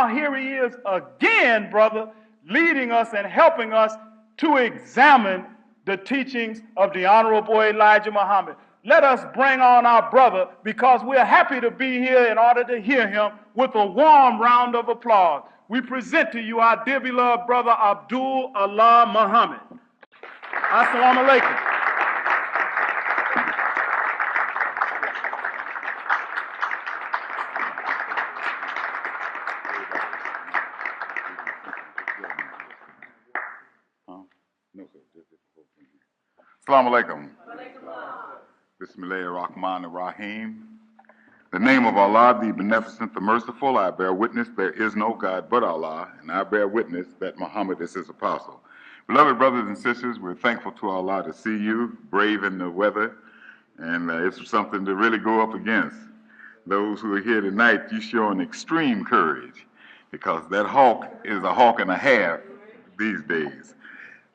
now here he is again, brother, leading us and helping us to examine the teachings of the Honorable Elijah Muhammad. Let us bring on our brother, because we're happy to be here in order to hear him, with a warm round of applause. We present to you our dear beloved brother Abdul Allah Muhammad. Assalamu alaikum. Assalamu alaikum. Bismillahir Rahmanir Rahim. The name of Allah, the Beneficent, the Merciful, I bear witness there is no God but Allah, and I bear witness that Muhammad is his apostle. Beloved brothers and sisters, we're thankful to Allah to see you, brave in the weather, and it's something to really go up against. Those who are here tonight, you show an extreme courage, because that hawk is a hawk and a half these days.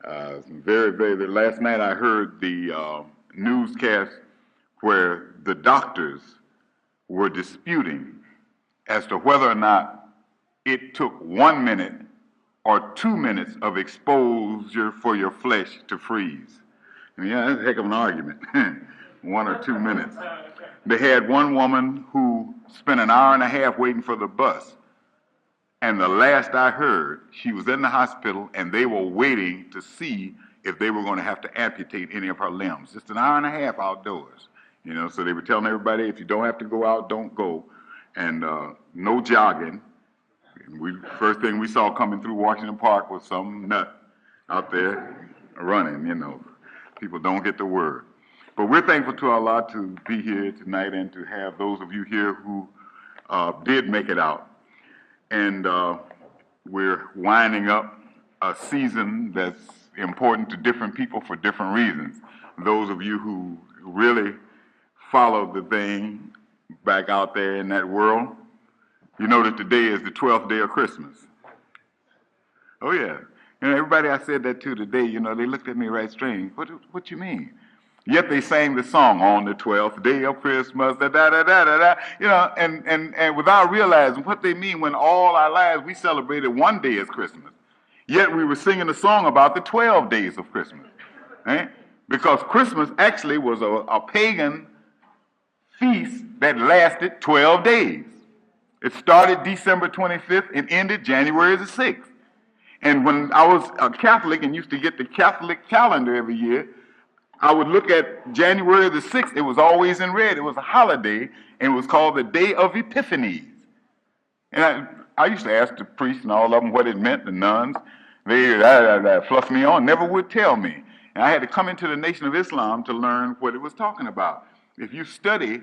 Last night I heard the newscast where the doctors were disputing as to whether or not it took 1 minute or 2 minutes of exposure for your flesh to freeze. And yeah, that's a heck of an argument, 1 or 2 minutes. They had one woman who spent an hour and a half waiting for the bus. And the last I heard, she was in the hospital and they were waiting to see if they were going to have to amputate any of her limbs. Just an hour and a half outdoors. You know, so they were telling everybody, if you don't have to go out, don't go. And no jogging. And first thing we saw coming through Washington Park was some nut out there running, you know. People don't get the word. But we're thankful to Allah to be here tonight and to have those of you here who did make it out. And we're winding up a season that's important to different people for different reasons. Those of you who really followed the thing back out there in that world, you know that today is the 12th day of Christmas. Oh yeah. And everybody I said that to today, you know, they looked at me right strange. What you mean? Yet they sang the song on the 12th day of Christmas, da-da-da-da-da-da, you know, and without realizing what they mean when all our lives we celebrated one day as Christmas. Yet we were singing a song about the 12 days of Christmas. Right? Because Christmas actually was a pagan feast that lasted 12 days. It started December 25th and ended January the 6th. And when I was a Catholic and used to get the Catholic calendar every year, I would look at January the 6th. It was always in red. It was a holiday, and it was called the Day of Epiphanies. And I used to ask the priests and all of them what it meant, the nuns. They fluffed me on, never would tell me. And I had to come into the Nation of Islam to learn what it was talking about. If you study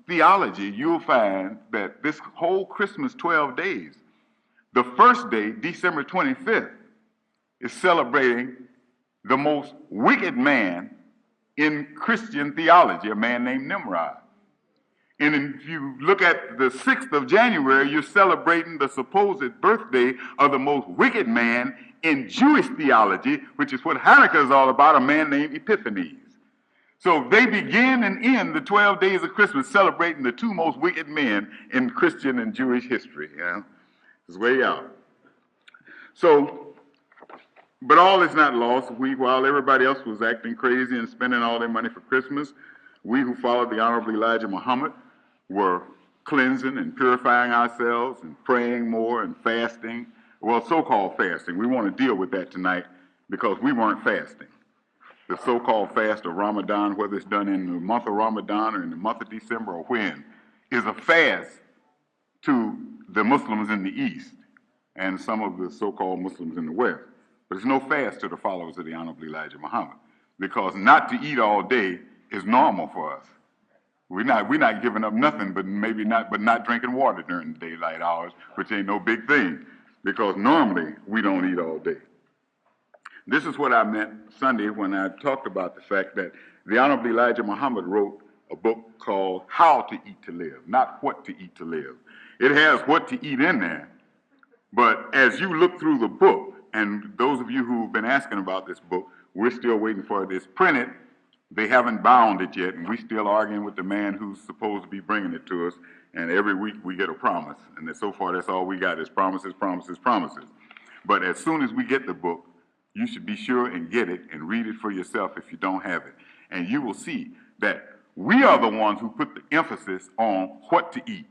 theology, you'll find that this whole Christmas 12 days, the first day, December 25th, is celebrating the most wicked man in Christian theology, a man named Nimrod. And if you look at the 6th of January, you're celebrating the supposed birthday of the most wicked man in Jewish theology, which is what Hanukkah is all about, a man named Epiphanes. So they begin and end the 12 days of Christmas celebrating the two most wicked men in Christian and Jewish history. You know? It's way out. So, but all is not lost. While everybody else was acting crazy and spending all their money for Christmas, we who followed the Honorable Elijah Muhammad were cleansing and purifying ourselves and praying more and fasting. Well, so-called fasting. We want to deal with that tonight because we weren't fasting. The so-called fast of Ramadan, whether it's done in the month of Ramadan or in the month of December or when, is a fast to the Muslims in the East and some of the so-called Muslims in the West. But it's no fast to the followers of the Honorable Elijah Muhammad, because not to eat all day is normal for us. We're not giving up nothing, but not drinking water during the daylight hours, which ain't no big thing, because normally we don't eat all day. This is what I meant Sunday when I talked about the fact that the Honorable Elijah Muhammad wrote a book called How to Eat to Live, not What to Eat to Live. It has what to eat in there, but as you look through the book, and those of you who've been asking about this book, we're still waiting for it. It's printed. They haven't bound it yet, and we're still arguing with the man who's supposed to be bringing it to us. And every week we get a promise. And so far, that's all we got is promises, promises, promises. But as soon as we get the book, you should be sure and get it and read it for yourself if you don't have it. And you will see that we are the ones who put the emphasis on what to eat.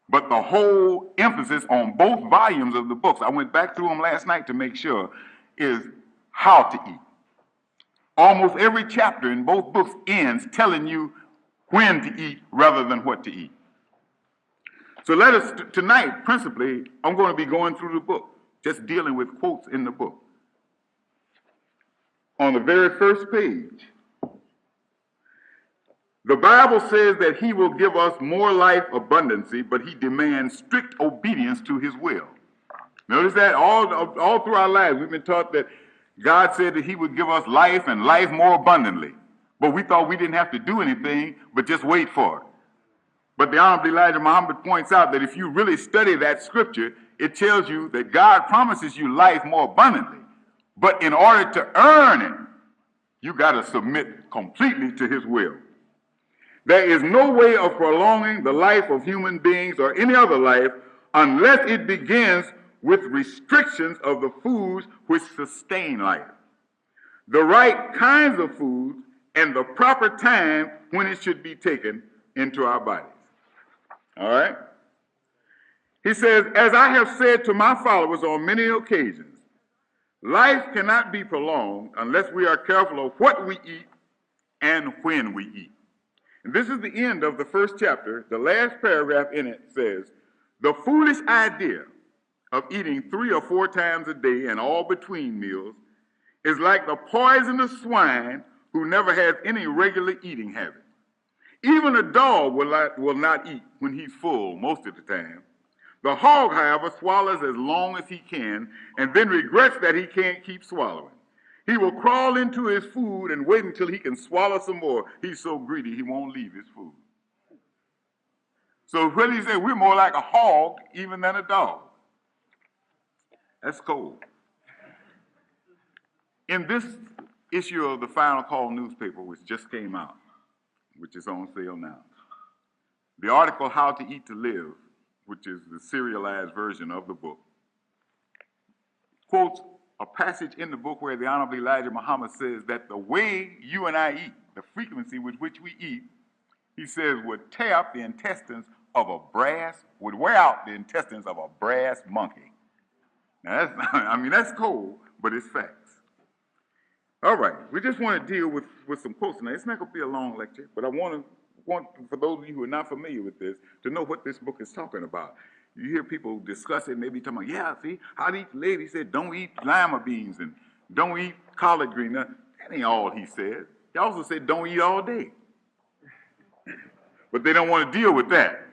But the whole emphasis on both volumes of the books, I went back through them last night to make sure, is how to eat. Almost every chapter in both books ends telling you when to eat rather than what to eat. So let us, tonight, principally, I'm going to be going through the book, just dealing with quotes in the book. On the very first page, the Bible says that he will give us more life abundancy, but he demands strict obedience to his will. Notice that all through our lives, we've been taught that God said that he would give us life and life more abundantly. But we thought we didn't have to do anything but just wait for it. But the Honorable Elijah Muhammad points out that if you really study that scripture, it tells you that God promises you life more abundantly. But in order to earn it, you got to submit completely to his will. There is no way of prolonging the life of human beings or any other life unless it begins with restrictions of the foods which sustain life, the right kinds of foods, and the proper time when it should be taken into our bodies. All right? He says, as I have said to my followers on many occasions, life cannot be prolonged unless we are careful of what we eat and when we eat. And this is the end of the first chapter. The last paragraph in it says, the foolish idea of eating 3 or 4 times a day and all between meals is like the poisonous swine who never has any regular eating habit. Even a dog will not eat when he's full most of the time. The hog, however, swallows as long as he can and then regrets that he can't keep swallowing. He will crawl into his food and wait until he can swallow some more. He's so greedy he won't leave his food. So what he said, we're more like a hog even than a dog. That's cold. In this issue of the Final Call newspaper, which just came out, which is on sale now, the article How to Eat to Live, which is the serialized version of the book, quotes a passage in the book where the Honorable Elijah Muhammad says that the way you and I eat, the frequency with which we eat, he says would tear up the intestines of a would wear out the intestines of a brass monkey. Now, that's cold, but it's facts. All right, we just want to deal with some quotes tonight. It's not going to be a long lecture, but I want for those of you who are not familiar with this to know what this book is talking about. You hear people discuss it, and they be talking about, yeah, see, how to eat the lady said, don't eat lima beans and don't eat collard green. Now, that ain't all he said. He also said, don't eat all day. But they don't want to deal with that.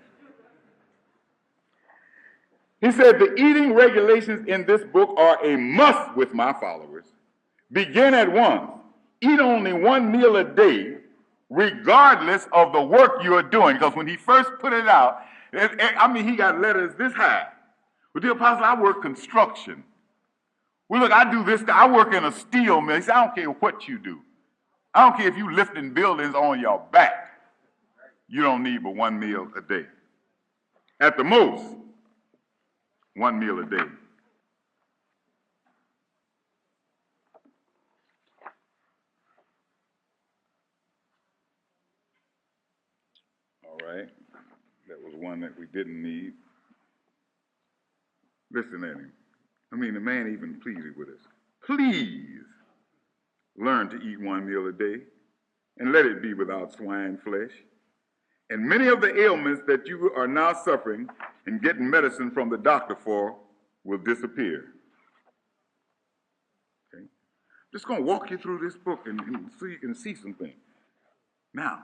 He said, the eating regulations in this book are a must with my followers. Begin at once. Eat only 1 meal a day, regardless of the work you are doing. Because when he first put it out, he got letters this high. Well, dear apostle, I work construction. Well, look, I do this. I work in a steel mill. He said, I don't care what you do. I don't care if you lifting buildings on your back. You don't need but 1 meal a day. At the most, 1 meal a day. All right. That was one that we didn't need. Listen at him. The man even pleaded with us. Please learn to eat 1 meal a day and let it be without swine flesh. And many of the ailments that you are now suffering and getting medicine from the doctor for will disappear. Okay? I'm just going to walk you through this book and so you can see some things. Now,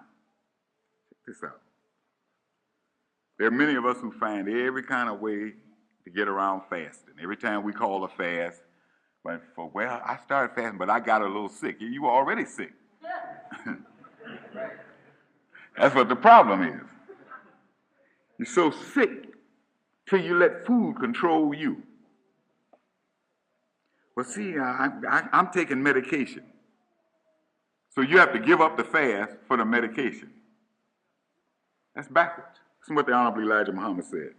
check this out. There are many of us who find every kind of way to get around fasting. Every time we call a fast, I started fasting, but I got a little sick. You were already sick. That's what the problem is. You're so sick till you let food control you. Well, see, I'm taking medication. So you have to give up the fast for the medication. That's backwards. This is what the Honorable Elijah Muhammad said.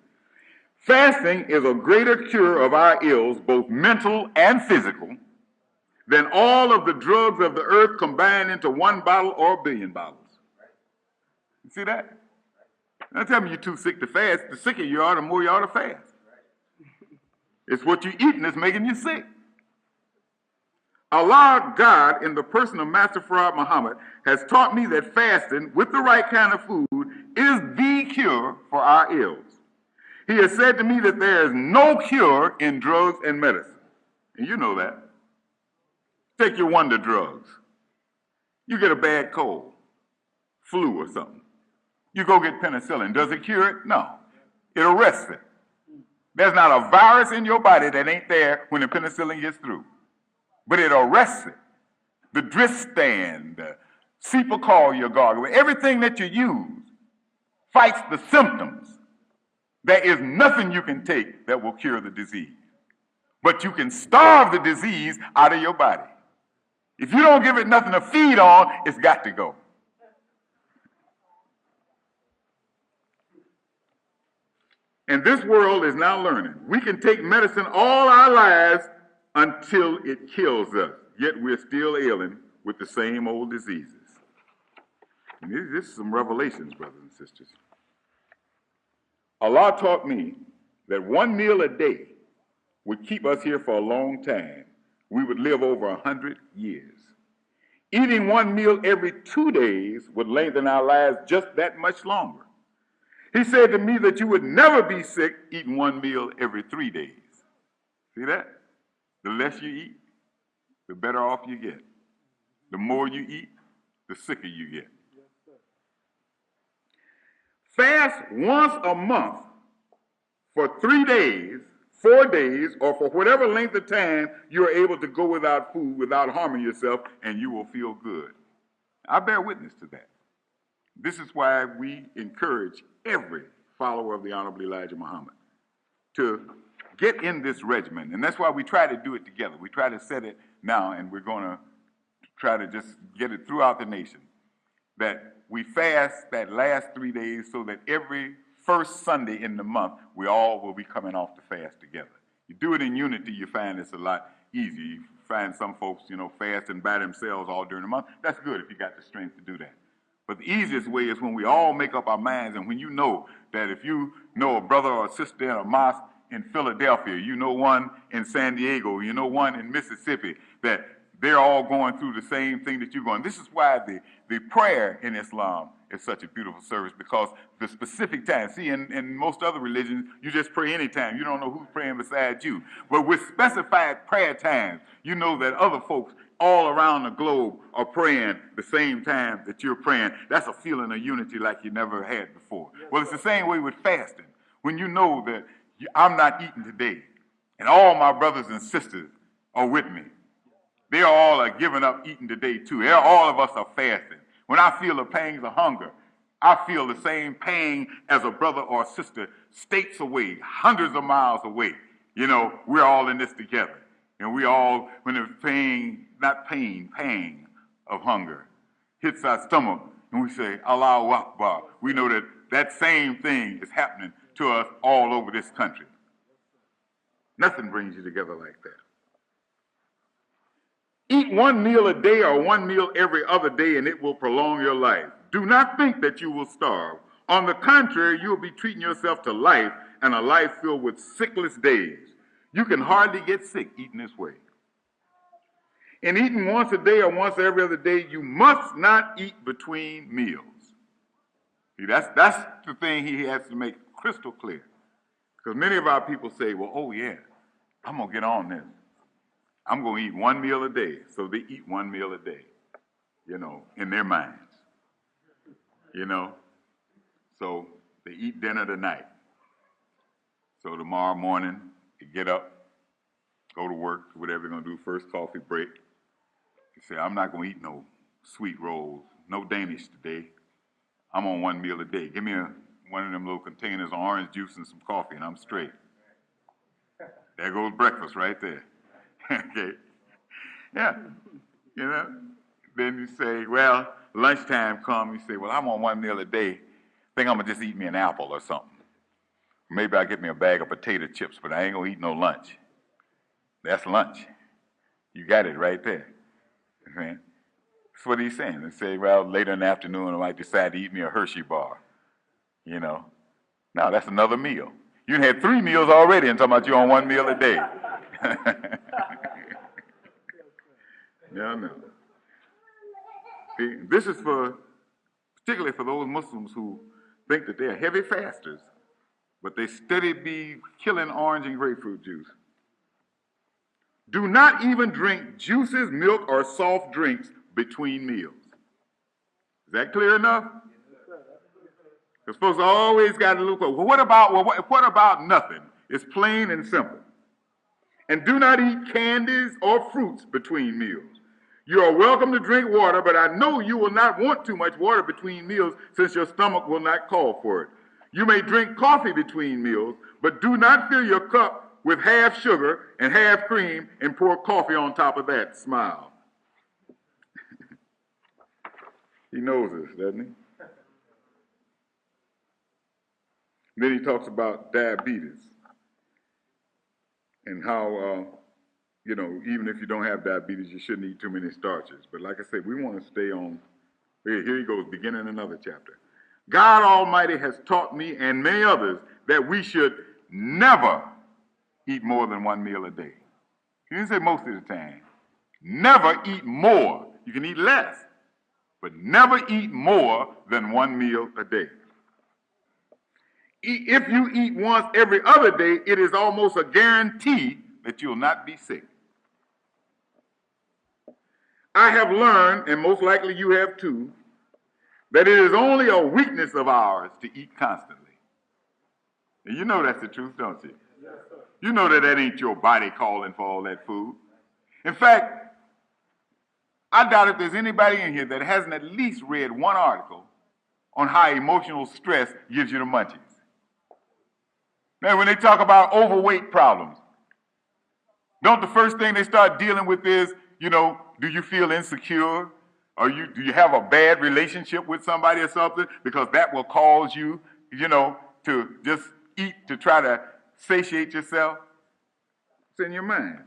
Fasting is a greater cure of our ills, both mental and physical, than all of the drugs of the earth combined into one bottle or a billion bottles. You see that? Don't tell me you're too sick to fast. The sicker you are, the more you ought to fast. It's what you're eating that's making you sick. Allah, God, in the person of Master Farad Muhammad, has taught me that fasting with the right kind of food is the cure for our ills. He has said to me that there is no cure in drugs and medicine. And you know that. Take your wonder drugs. You get a bad cold, flu or something. You go get penicillin. Does it cure it? No. It arrests it. There's not a virus in your body that ain't there when the penicillin gets through. But it arrests it. The Dristan, the Cepacol you gargle, everything that you use fights the symptoms. There is nothing you can take that will cure the disease. But you can starve the disease out of your body. If you don't give it nothing to feed on, it's got to go. And this world is now learning. We can take medicine all our lives until it kills us, yet we're still ailing with the same old diseases. And this is some revelations, brothers and sisters. Allah taught me that one meal a day would keep us here for a long time. We would live over 100 years. Eating one meal every 2 days would lengthen our lives just that much longer. He said to me that you would never be sick eating one meal every 3 days. See that? The less you eat, the better off you get. The more you eat, the sicker you get. Fast once a month for 3 days, 4 days, or for whatever length of time you're able to go without food, without harming yourself, and you will feel good. I bear witness to that. This is why we encourage every follower of the Honorable Elijah Muhammad to get in this regimen. And that's why we try to do it together. We try to set it now, and we're going to try to just get it throughout the nation, that we fast that last 3 days so that every first Sunday in the month, we all will be coming off the fast together. You do it in unity, you find it's a lot easier. You find some folks, fasting by themselves all during the month. That's good if you got the strength to do that. But the easiest way is when we all make up our minds, and when you know that if you know a brother or a sister in a mosque in Philadelphia, you know one in San Diego, you know one in Mississippi, that they're all going through the same thing that you're going. This is why the prayer in Islam is such a beautiful service, because the specific time. See, in most other religions, you just pray anytime. You don't know who's praying beside you. But with specified prayer times, you know that other folks all around the globe are praying the same time that you're praying. That's a feeling of unity like you never had before. Well, it's the same way with fasting. When you know that I'm not eating today, and all my brothers and sisters are with me. They all are giving up eating today too. All of us are fasting. When I feel the pangs of hunger, I feel the same pain as a brother or sister states away, hundreds of miles away. We're all in this together. And we all, when the pang of hunger hits our stomach, and we say, Allahu Akbar, we know that that same thing is happening to us all over this country. Nothing brings you together like that. Eat one meal a day or one meal every other day, and it will prolong your life. Do not think that you will starve. On the contrary, you will be treating yourself to life, and a life filled with sickless days. You can hardly get sick eating this way. In eating once a day or once every other day, you must not eat between meals. See, that's the thing he has to make crystal clear. Because many of our people say, well, oh yeah, I'm going to get on this. I'm going to eat one meal a day. So they eat one meal a day, in their minds. So they eat dinner tonight. So tomorrow morning, they get up, go to work, whatever they're going to do, first coffee break. They say, I'm not going to eat no sweet rolls, no Danish today. I'm on one meal a day. Give me one of them little containers of orange juice and some coffee, and I'm straight. There goes breakfast right there. Okay. Yeah. Then you say, well, lunchtime comes. You say, well, I'm on one meal a day. think I'm going to just eat me an apple or something. Maybe I'll get me a bag of potato chips, but I ain't going to eat no lunch. That's lunch. You got it right there. Okay? That's what he's saying. They say, well, later in the afternoon, I might decide to eat me a Hershey bar. You know? No, that's another meal. You had 3 meals already and talking about you on 1 meal a day. No. See, this is particularly for those Muslims who think that they're heavy fasters, but they steady be killing orange and grapefruit juice. Do not even drink juices, milk, or soft drinks between meals. Is that clear enough? Because folks always got to look for, well, what about nothing? It's plain and simple. And do not eat candies or fruits between meals. You are welcome to drink water, but I know you will not want too much water between meals since your stomach will not call for it. You may drink coffee between meals, but do not fill your cup with half sugar and half cream and pour coffee on top of that. Smile. He knows this, doesn't he? Then he talks about diabetes and how, even if you don't have diabetes, you shouldn't eat too many starches. But like I said, we want to stay on. Here he goes, beginning another chapter. God Almighty has taught me and many others that we should never eat more than 1 meal a day. He didn't say most of the time. Never eat more. You can eat less, but never eat more than 1 meal a day. If you eat once every other day, it is almost a guarantee that you'll not be sick. I have learned, and most likely you have too, that it is only a weakness of ours to eat constantly. And you know that's the truth, don't you? Yes, sir. You know that ain't your body calling for all that food. In fact, I doubt if there's anybody in here that hasn't at least read one article on how emotional stress gives you the munchies. Now, when they talk about overweight problems, don't the first thing they start dealing with is, do you feel insecure? Or do you have a bad relationship with somebody or something? Because that will cause you, to just eat to try to satiate yourself. It's in your mind.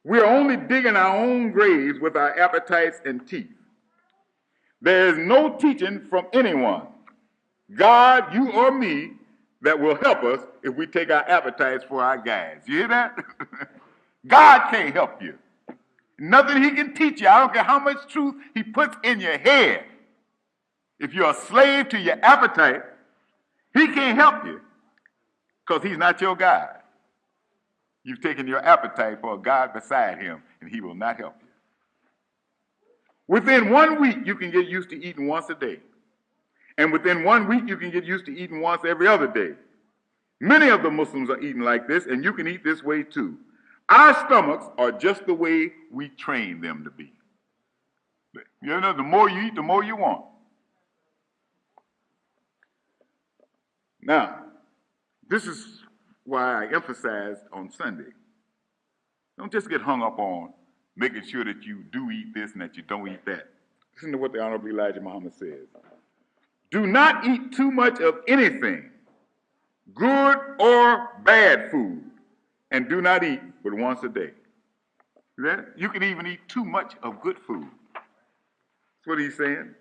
We're only digging our own graves with our appetites and teeth. There is no teaching from anyone, God, you or me, that will help us if we take our appetites for our guides. You hear that? God can't help you. Nothing he can teach you. I don't care how much truth he puts in your head. If you're a slave to your appetite, he can't help you because he's not your God. You've taken your appetite for a God beside him, and he will not help you. Within 1 week, you can get used to eating once a day. And within 1 week, you can get used to eating once every other day. Many of the Muslims are eating like this, and you can eat this way too. Our stomachs are just the way we train them to be. The more you eat, the more you want. Now, this is why I emphasized on Sunday. Don't just get hung up on making sure that you do eat this and that you don't eat that. Listen to what the Honorable Elijah Muhammad says. Do not eat too much of anything, good or bad food, and do not eat but once a day. You can even eat too much of good food. That's what he's saying.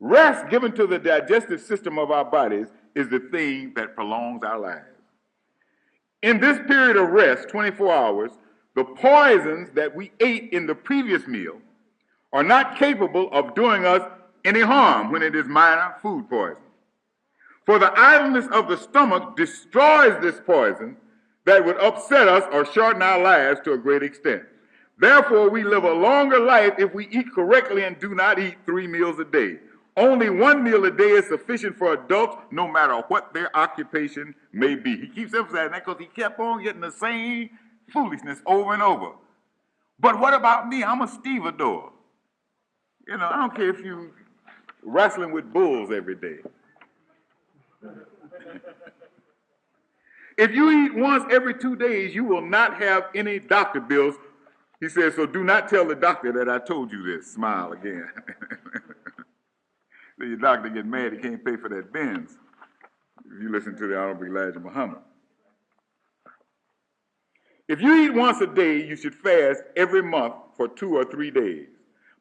Rest given to the digestive system of our bodies is the thing that prolongs our lives. In this period of rest, 24 hours, the poisons that we ate in the previous meal are not capable of doing us any harm when it is minor food poison. For the idleness of the stomach destroys this poison that would upset us or shorten our lives to a great extent. Therefore, we live a longer life if we eat correctly and do not eat 3 meals a day. Only 1 meal a day is sufficient for adults, no matter what their occupation may be. He keeps emphasizing that because he kept on getting the same foolishness over and over. But what about me? I'm a stevedore. I don't care if you wrestling with bulls every day. If you eat once every 2 days, you will not have any doctor bills. He says, so do not tell the doctor that I told you this. Smile again. So your doctor get mad, he can't pay for that Benz. If you listen to the Honorable Elijah Muhammad. If you eat once a day, you should fast every month for 2 or 3 days.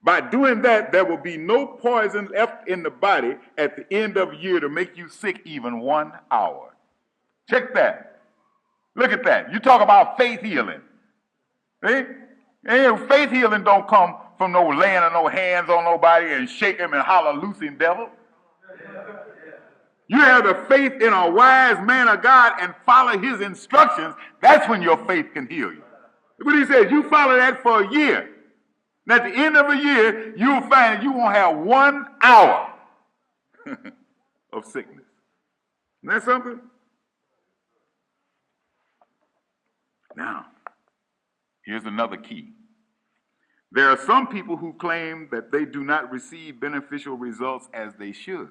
By doing that, there will be no poison left in the body at the end of the year to make you sick even 1 hour. Check that. Look at that. You talk about faith healing. See? And faith healing don't come from no laying of no hands on nobody and shake him and holler, loosing devil. You have the faith in a wise man of God and follow his instructions. That's when your faith can heal you. Look what he says. You follow that for a year. And at the end of a year, you'll find that you won't have 1 hour of sickness. Isn't that something? Now, here's another key. There are some people who claim that they do not receive beneficial results as they should.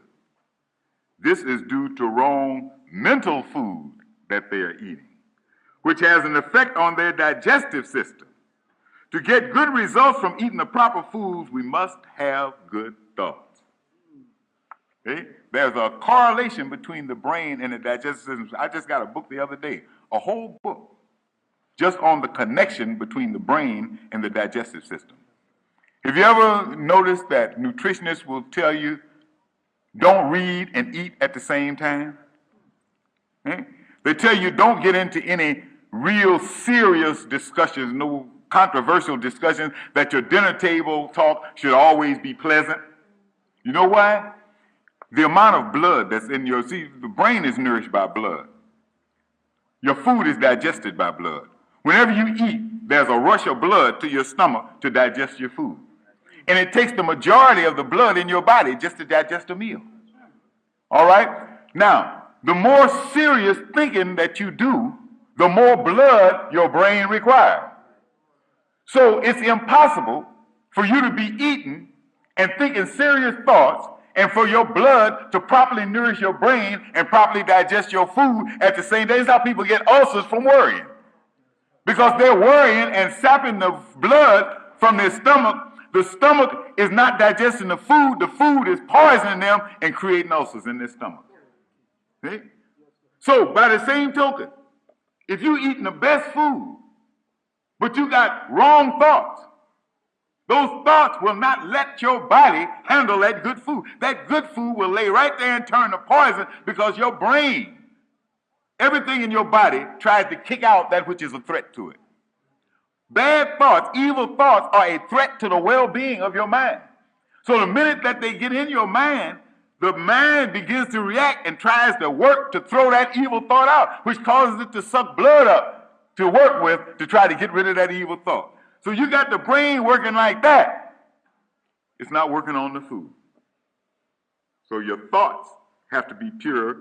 This is due to wrong mental food that they are eating, which has an effect on their digestive system. To get good results from eating the proper foods, we must have good thoughts. Okay? There's a correlation between the brain and the digestive system. I just got a book the other day, a whole book, just on the connection between the brain and the digestive system. Have you ever noticed that nutritionists will tell you, don't read and eat at the same time? They tell you don't get into any real serious discussions, no controversial discussions, that your dinner table talk should always be pleasant. You know why? The amount of blood that's in your, see, the brain is nourished by blood. Your food is digested by blood. Whenever you eat, there's a rush of blood to your stomach to digest your food. And it takes the majority of the blood in your body just to digest a meal. All right? Now, the more serious thinking that you do, the more blood your brain requires. So it's impossible for you to be eating and thinking serious thoughts and for your blood to properly nourish your brain and properly digest your food at the same time. That's how people get ulcers from worrying. Because they're worrying and sapping the blood from their stomach. The stomach is not digesting the food is poisoning them and creating ulcers in their stomach. See? So, by the same token, if you're eating the best food, but you got wrong thoughts, those thoughts will not let your body handle that good food. That good food will lay right there and turn to poison because your brain, everything in your body tries to kick out that which is a threat to it. Bad thoughts, evil thoughts are a threat to the well-being of your mind. So the minute that they get in your mind, the mind begins to react and tries to work to throw that evil thought out, which causes it to suck blood up to work with to try to get rid of that evil thought. So you got the brain working like that. It's not working on the food. So your thoughts have to be pure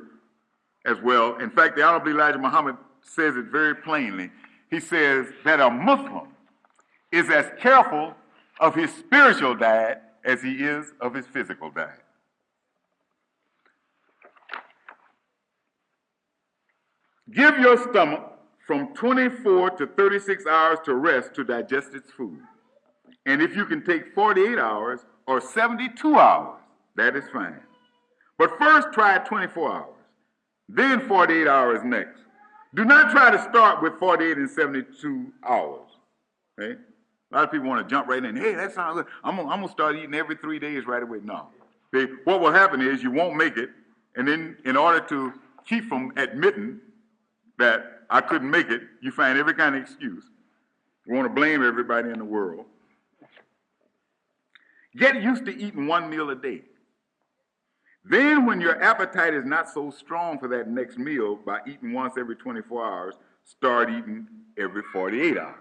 as well. In fact, the Honorable Elijah Muhammad says it very plainly. He says that a Muslim is as careful of his spiritual diet as he is of his physical diet. Give your stomach from 24 to 36 hours to rest to digest its food. And if you can take 48 hours or 72 hours, that is fine. But first try 24 hours, then 48 hours next. Do not try to start with 48 and 72 hours. Okay? A lot of people want to jump right in. Hey, that sounds good. I'm going to start eating every 3 days right away. No. Okay? What will happen is you won't make it, and then in order to keep from admitting that I couldn't make it, you find every kind of excuse. You want to blame everybody in the world. Get used to eating one meal a day. Then when your appetite is not so strong for that next meal, by eating once every 24 hours, start eating every 48 hours.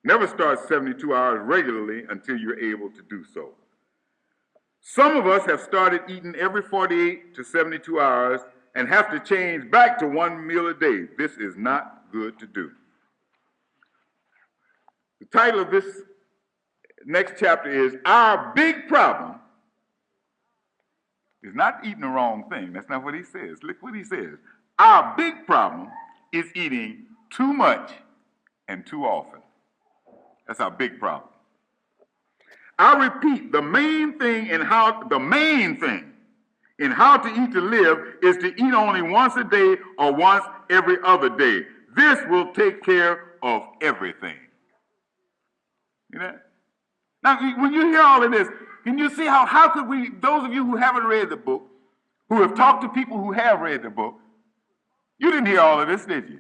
Never start 72 hours regularly until you're able to do so. Some of us have started eating every 48 to 72 hours and have to change back to one meal a day. This is not good to do. The title of this next chapter is Our Big Problem is Not Eating the Wrong Thing. That's not what he says. Look what he says. Our big problem is eating too much and too often. That's our big problem. I repeat, the main thing And how to eat to live is to eat only once a day or once every other day. This will take care of everything. You know? Now, when you hear all of this, can you see how could we, those of you who haven't read the book, who have talked to people who have read the book, you didn't hear all of this, did you?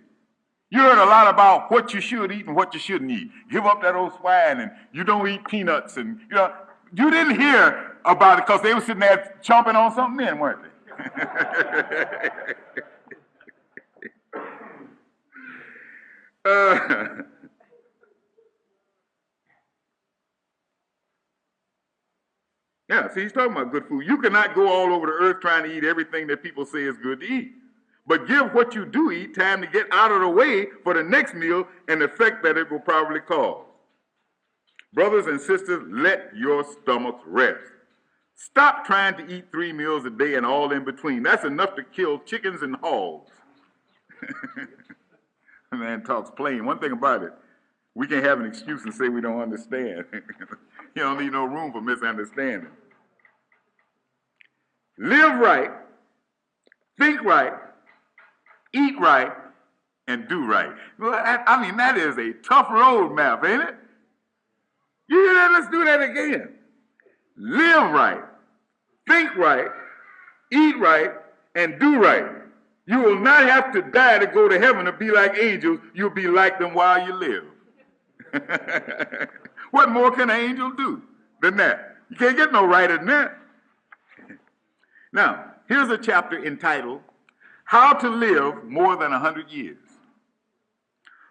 You heard a lot about what you should eat and what you shouldn't eat. Give up that old swine and you don't eat peanuts and, you know, you didn't hear about it because they were sitting there chomping on something then, weren't they? Yeah, see, he's talking about good food. You cannot go all over the earth trying to eat everything that people say is good to eat. But give what you do eat time to get out of the way for the next meal and the effect that it will probably cause. Brothers and sisters, let your stomachs rest. Stop trying to eat 3 meals a day and all in between. That's enough to kill chickens and hogs. The man talks plain. One thing about it, we can't have an excuse and say we don't understand. You don't leave no room for misunderstanding. Live right, think right, eat right, and do right. Well, I mean, that is a tough roadmap, ain't it? You hear that? Let's do that again. Live right, think right, eat right, and do right. You will not have to die to go to heaven to be like angels. You'll be like them while you live. What more can an angel do than that? You can't get no righter than that. Now, here's a chapter entitled, How to Live More Than 100 Years.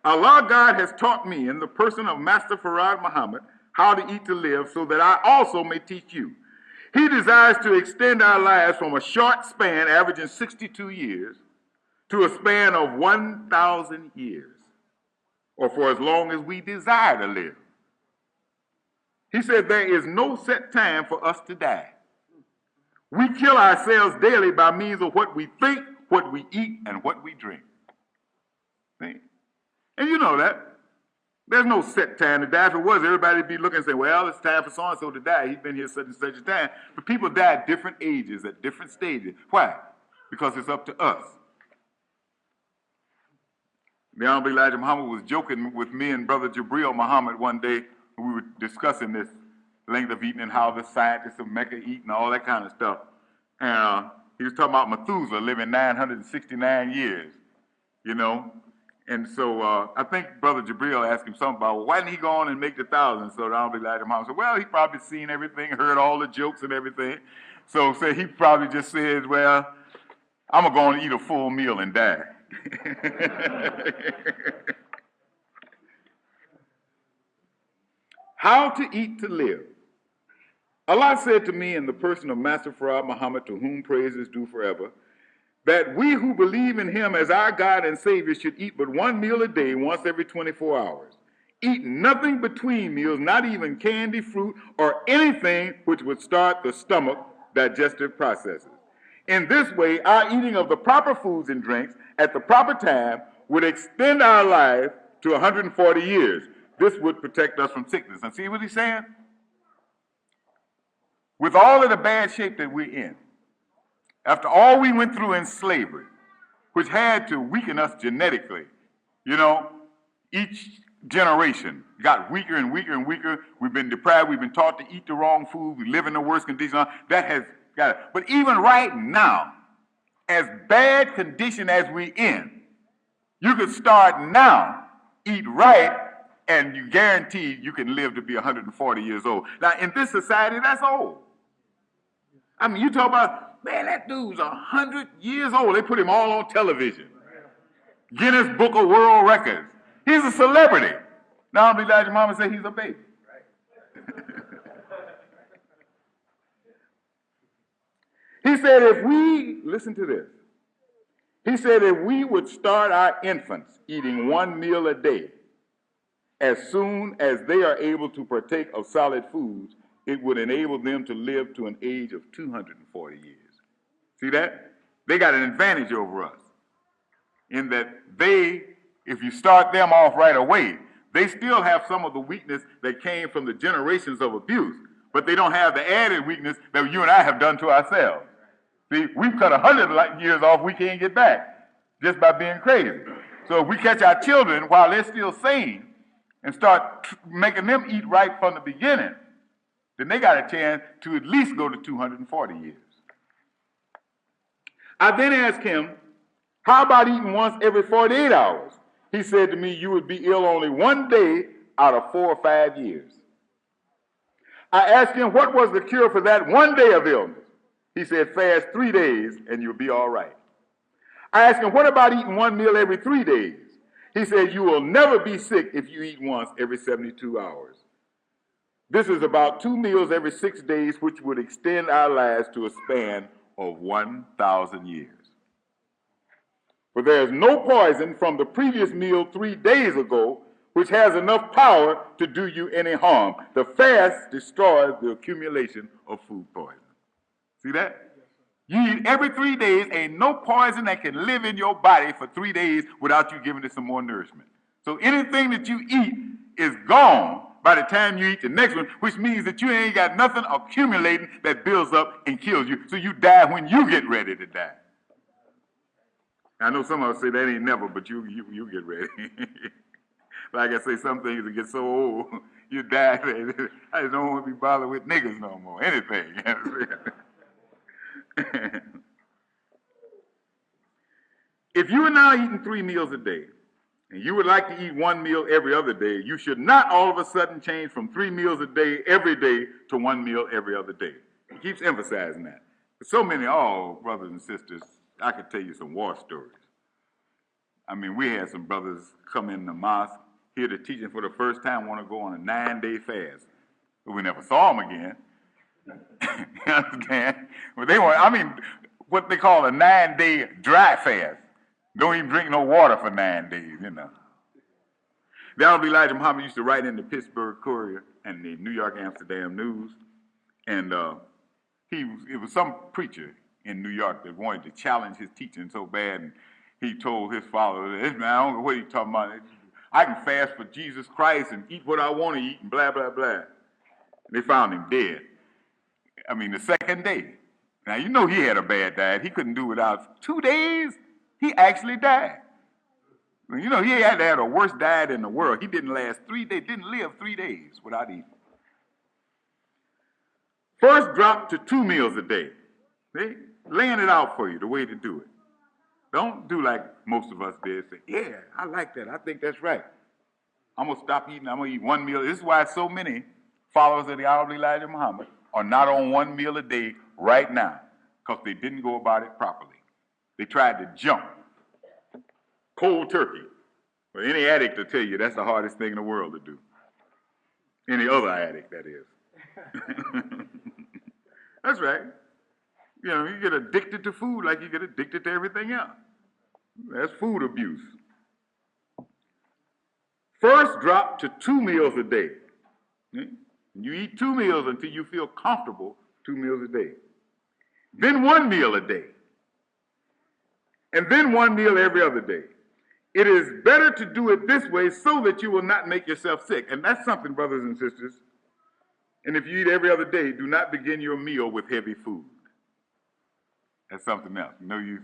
Allah God has taught me in the person of Master Farad Muhammad how to eat to live so that I also may teach you. He desires to extend our lives from a short span averaging 62 years to a span of 1,000 years, or for as long as we desire to live. He said there is no set time for us to die. We kill ourselves daily by means of what we think, what we eat, and what we drink. See? And you know that. There's no set time to die. If it was, everybody would be looking and say, well, it's time for so-and-so to die. He's been here such and such a time. But people die at different ages, at different stages. Why? Because it's up to us. The Honorable Elijah Muhammad was joking with me and Brother Jabril Muhammad one day. We were discussing this length of eating and how the scientists of Mecca eat and all that kind of stuff. And he was talking about Methuselah living 969 years, you know. And so I think Brother Jabril asked him something about, well, why didn't he go on and make the 1,000? So the Honorable Elijah Muhammad said, well, he probably seen everything, heard all the jokes and everything. So he probably just said, well, I'm going to go and eat a full meal and die. How to eat to live. Allah said to me in the person of Master Farad Muhammad, to whom praise is due forever, that we who believe in him as our God and Savior should eat but 1 meal a day once every 24 hours. Eat nothing between meals, not even candy, fruit, or anything which would start the stomach digestive processes. In this way, our eating of the proper foods and drinks at the proper time would extend our life to 140 years. This would protect us from sickness. And see what he's saying? With all of the bad shape that we're in, after all we went through in slavery, which had to weaken us genetically, you know, each generation got weaker and weaker and weaker. We've been deprived. We've been taught to eat the wrong food. We live in the worst conditions. That has got it. But even right now, as bad condition as we're in, you could start now, eat right, and you guarantee you can live to be 140 years old. Now, in this society, that's old. I mean, you talk about, man, that dude's 100 years old. They put him all on television. Guinness Book of World Records. He's a celebrity. Now, Elijah Muhammad said he's a baby. He said if we, listen to this. He said if we would start our infants eating 1 meal a day, as soon as they are able to partake of solid foods, it would enable them to live to an age of 240 years. See that? They got an advantage over us in that they, if you start them off right away, they still have some of the weakness that came from the generations of abuse, but they don't have the added weakness that you and I have done to ourselves. See, we've cut 100 years off we can't get back just by being crazy. So if we catch our children while they're still sane and start making them eat right from the beginning, then they got a chance to at least go to 240 years. I then asked him, how about eating once every 48 hours? He said to me, you would be ill only one day out of 4 or 5 years. I asked him what was the cure for that one day of illness. He said, fast 3 days and you'll be all right. I asked him, what about eating one meal every 3 days? He said, you will never be sick if you eat once every 72 hours. This is about 2 meals every 6 days, which would extend our lives to a span of 1,000 years. For there is no poison from the previous meal 3 days ago which has enough power to do you any harm. The fast destroys the accumulation of food poison. See that? You eat every 3 days, ain't no poison that can live in your body for 3 days without you giving it some more nourishment. So anything that you eat is gone by the time you eat the next one, which means that you ain't got nothing accumulating that builds up and kills you. So you die when you get ready to die. I know some of us say that ain't never, but you get ready. Like I say, some things that get so old, you die. I just don't want to be bothered with niggas no more. Anything. If you are now eating 3 meals a day, and you would like to eat 1 meal every other day, you should not all of a sudden change from 3 meals a day every day to 1 meal every other day. He keeps emphasizing that. So many, brothers and sisters, I could tell you some war stories. I mean, we had some brothers come in the mosque, hear the teaching for the first time, want to go on a 9-day fast. But we never saw them again. You understand? Well, they were, what they call a 9-day dry fast. Don't even drink no water for 9 days, you know. The Abdul Allah Muhammad used to write in the Pittsburgh Courier and the New York Amsterdam News, and it was some preacher in New York that wanted to challenge his teaching so bad, and he told his followers, I don't know what he's talking about. I can fast for Jesus Christ and eat what I want to eat and blah, blah, blah. And they found him dead. The second day. Now, you know he had a bad diet. He couldn't do without 2 days. He actually died. You know, he had to have the worst diet in the world. He didn't last 3 days, didn't live 3 days without eating. First drop to 2 meals a day. See? Laying it out for you, the way to do it. Don't do like most of us did. Say, yeah, I like that. I think that's right. I'm going to stop eating. I'm going to eat 1 meal. This is why so many followers of the Abdul Allah Muhammad are not on 1 meal a day right now, because they didn't go about it properly. They tried to jump. Cold turkey. Well, any addict will tell you that's the hardest thing in the world to do. Any other addict, that is. That's right. You know, you get addicted to food like you get addicted to everything else. That's food abuse. First drop to 2 meals a day. You eat 2 meals until you feel comfortable, 2 meals a day. Then 1 meal a day. And then 1 meal every other day. It is better to do it this way so that you will not make yourself sick. And that's something, brothers and sisters. And if you eat every other day, do not begin your meal with heavy food. That's something else. You know,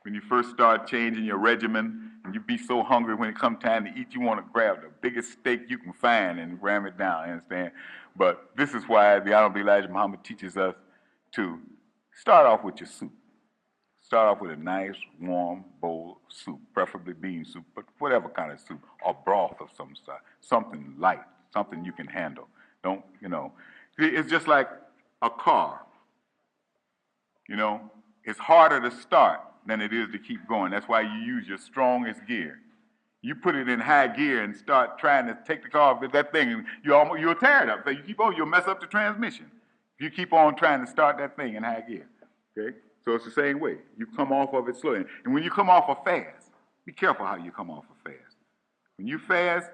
when you first start changing your regimen, and you be so hungry when it comes time to eat, you want to grab the biggest steak you can find and ram it down, you understand? But this is why the Honorable Elijah Muhammad teaches us to start off with your soup. Start off with a nice, warm bowl of soup, preferably bean soup, but whatever kind of soup, or broth of some sort, something light, something you can handle. Don't, you know, it's just like a car. You know, it's harder to start than it is to keep going. That's why you use your strongest gear. You put it in high gear and start trying to take the car with that thing, and you'll tear it up. So you keep on, you'll mess up the transmission. If you keep on trying to start that thing in high gear, okay? So it's the same way. You come off of it slowly. And when you come off a fast, be careful how you come off a fast. When you fast,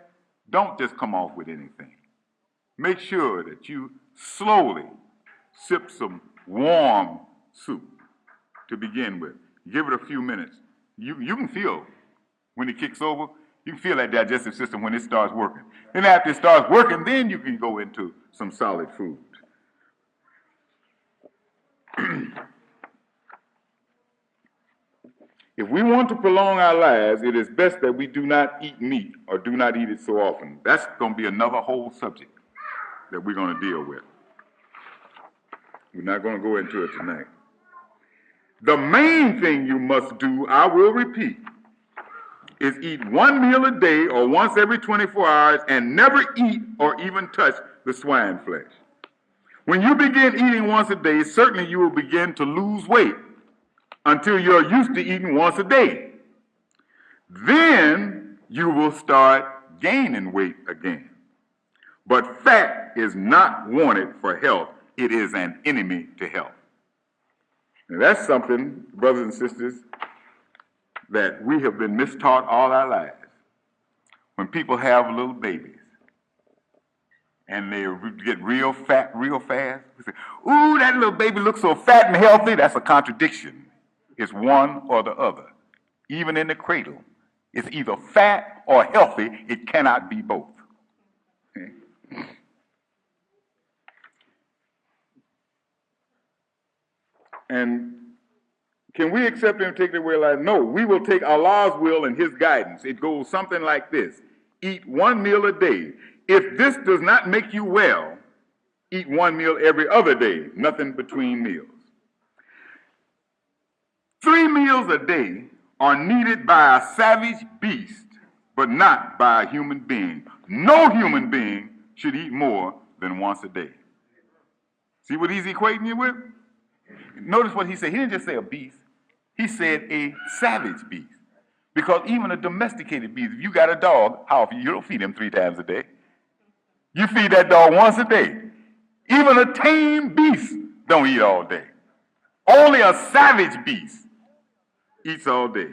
don't just come off with anything. Make sure that you slowly sip some warm soup to begin with. Give it a few minutes. You can feel when it kicks over, you can feel that digestive system when it starts working. Then after it starts working, then you can go into some solid food. If we want to prolong our lives, it is best that we do not eat meat or do not eat it so often. That's going to be another whole subject that we're going to deal with. We're not going to go into it tonight. The main thing you must do, I will repeat, is eat one meal a day or once every 24 hours and never eat or even touch the swine flesh. When you begin eating once a day, certainly you will begin to lose weight until you're used to eating once a day. Then you will start gaining weight again. But fat is not wanted for health. It is an enemy to health. And that's something, brothers and sisters, that we have been mistaught all our lives. When people have little babies and they get real fat real fast, we say, ooh, that little baby looks so fat and healthy. That's a contradiction. It's one or the other. Even in the cradle, it's either fat or healthy. It cannot be both. Okay? And can we accept him and take the will? No, we will take Allah's will and his guidance. It goes something like this. Eat one meal a day. If this does not make you well, eat one meal every other day, nothing between meals. 3 meals a day are needed by a savage beast, but not by a human being. No human being should eat more than once a day. See what he's equating you with? Notice what he said. He didn't just say a beast. He said a savage beast. Because even a domesticated beast, if you got a dog, how often? You don't feed him 3 times a day. You feed that dog once a day. Even a tame beast don't eat all day. Only a savage beast eats all day.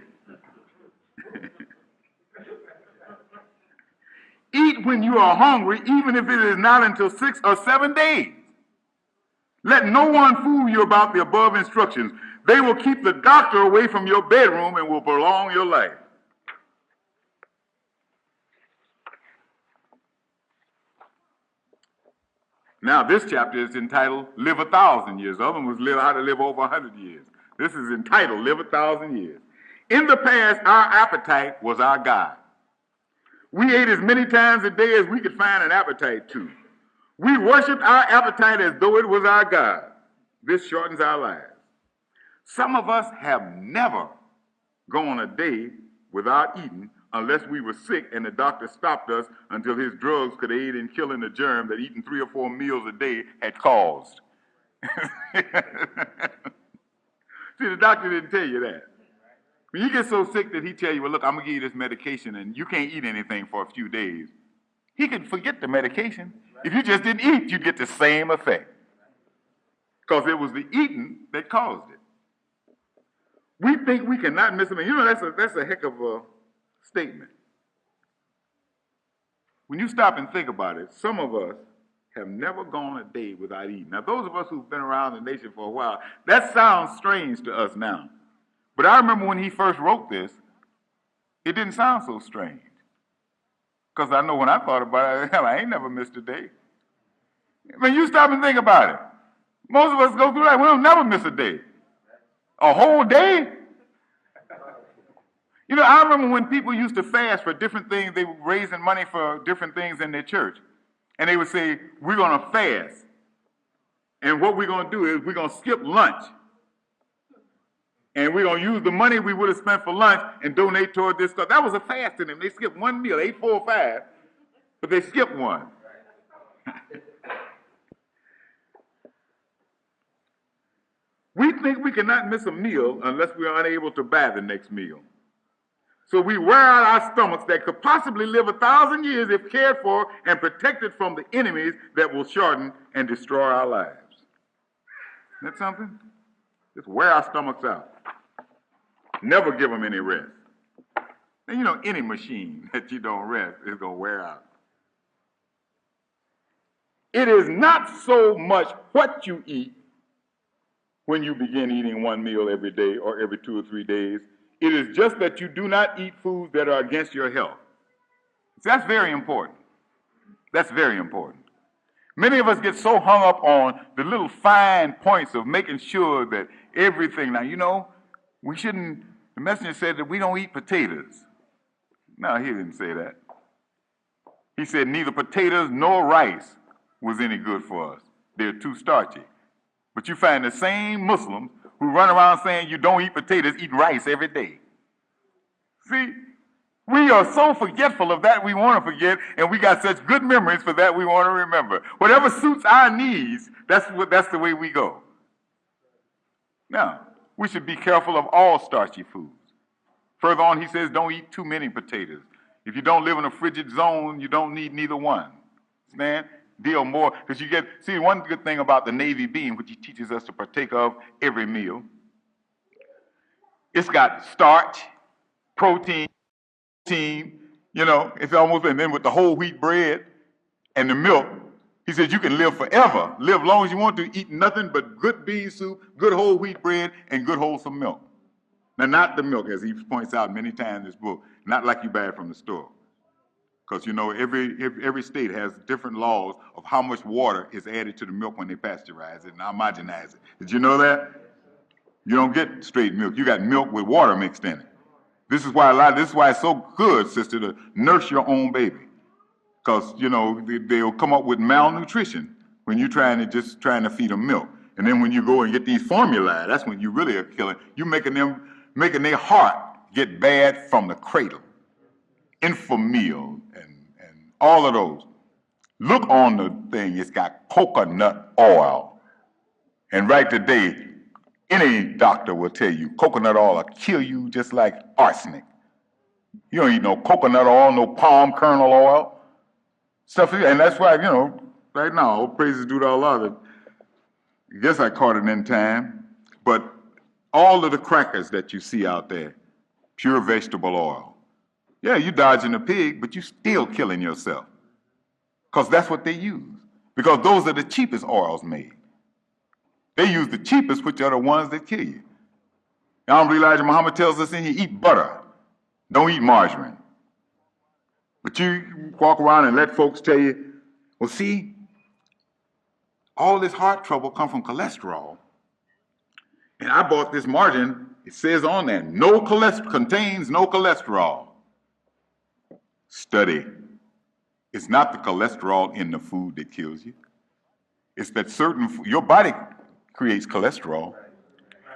Eat when you are hungry, even if it is not until 6 or 7 days. Let no one fool you about the above instructions. They will keep the doctor away from your bedroom and will prolong your life. Now, this chapter is entitled Live 1,000 Years. The other one was How to Live Over 100 Years. This is entitled Live 1,000 Years. In the past, our appetite was our God. We ate as many times a day as we could find an appetite to. We worshiped our appetite as though it was our God. This shortens our lives. Some of us have never gone a day without eating unless we were sick and the doctor stopped us until his drugs could aid in killing the germ that eating 3 or 4 meals a day had caused. See, the doctor didn't tell you that. When you get so sick that he tell you, well, look, I'm going to give you this medication and you can't eat anything for a few days, he could forget the medication. If you just didn't eat, you'd get the same effect. Because it was the eating that caused it. We think we cannot miss a meal. You know, that's a heck of a statement. When you stop and think about it, some of us have never gone a day without eating. Now, those of us who've been around the nation for a while, that sounds strange to us now. But I remember when he first wrote this, it didn't sound so strange. Because I know when I thought about it, hell, I ain't never missed a day. When you stop and think about it, most of us go through life, we don't never miss a day. A whole day? You know, I remember when people used to fast for different things, they were raising money for different things in their church. And they would say, we're going to fast. And what we're going to do is we're going to skip lunch. And we're going to use the money we would have spent for lunch and donate toward this stuff. That was a fast to them. They skipped one meal, 8, 4, 5, but they skipped one. We think we cannot miss a meal unless we are unable to buy the next meal. So we wear out our stomachs that could possibly live 1,000 years if cared for and protected from the enemies that will shorten and destroy our lives. Isn't that something? Just wear our stomachs out. Never give them any rest. And you know, any machine that you don't rest is going to wear out. It is not so much what you eat when you begin eating one meal every day or every 2 or 3 days. It is just that you do not eat foods that are against your health. So that's very important. That's very important. Many of us get so hung up on the little fine points of making sure that everything, now, you know, we shouldn't The messenger said that we don't eat potatoes. No, he didn't say that. He said neither potatoes nor rice was any good for us. They're too starchy. But you find the same Muslims who run around saying you don't eat potatoes, eat rice every day. See, we are so forgetful of that we want to forget, and we got such good memories for that we want to remember. Whatever suits our needs, that's the way we go. Now, we should be careful of all starchy foods. Further on, he says don't eat too many potatoes. If you don't live in a frigid zone, you don't need neither one. Understand? Deal more, because you get, see, one good thing about the Navy bean, which he teaches us to partake of every meal, it's got starch, protein, it's almost, and then with the whole wheat bread and the milk, he says you can live forever, live long as you want to, eat nothing but good bean soup, good whole wheat bread, and good wholesome milk. Now, not the milk, as he points out many times in this book, not like you buy it from the store. Because, every state has different laws of how much water is added to the milk when they pasteurize it and homogenize it. Did you know that? You don't get straight milk. You got milk with water mixed in it. This is why it's so good, sister, to nurse your own baby. Because, they'll come up with malnutrition when you're trying to feed them milk. And then when you go and get these formulae, that's when you really are killing. You're making their heart get bad from the cradle. Infamil and all of those. Look on the thing, it's got coconut oil. And right today, any doctor will tell you coconut oil will kill you just like arsenic. You don't eat no coconut oil, no palm kernel oil. Stuff, and that's why, right now, all praises due to Allah. I guess I caught it in time, but all of the crackers that you see out there, pure vegetable oil. Yeah, you're dodging a pig, but you're still killing yourself. Because that's what they use. Because those are the cheapest oils made. They use the cheapest, which are the ones that kill you. Abdul Allah Muhammad tells us in here, eat butter. Don't eat margarine. But you walk around and let folks tell you, well, see, all this heart trouble comes from cholesterol. And I bought this margarine, it says on there, contains no cholesterol. Study. It's not the cholesterol in the food that kills you. It's that your body creates cholesterol.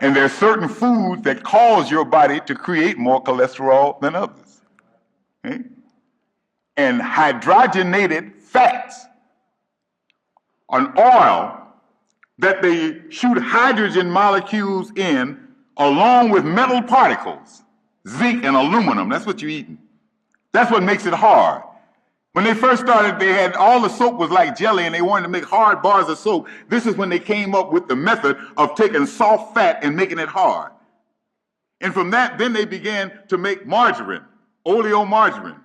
And there are certain foods that cause your body to create more cholesterol than others. Okay? And hydrogenated fats, an oil that they shoot hydrogen molecules in along with metal particles, zinc and aluminum. That's what you're eating. That's what makes it hard. When they first started, they had all the soap was like jelly and they wanted to make hard bars of soap. This is when they came up with the method of taking soft fat and making it hard. And from that, then they began to make margarine, oleomargarine.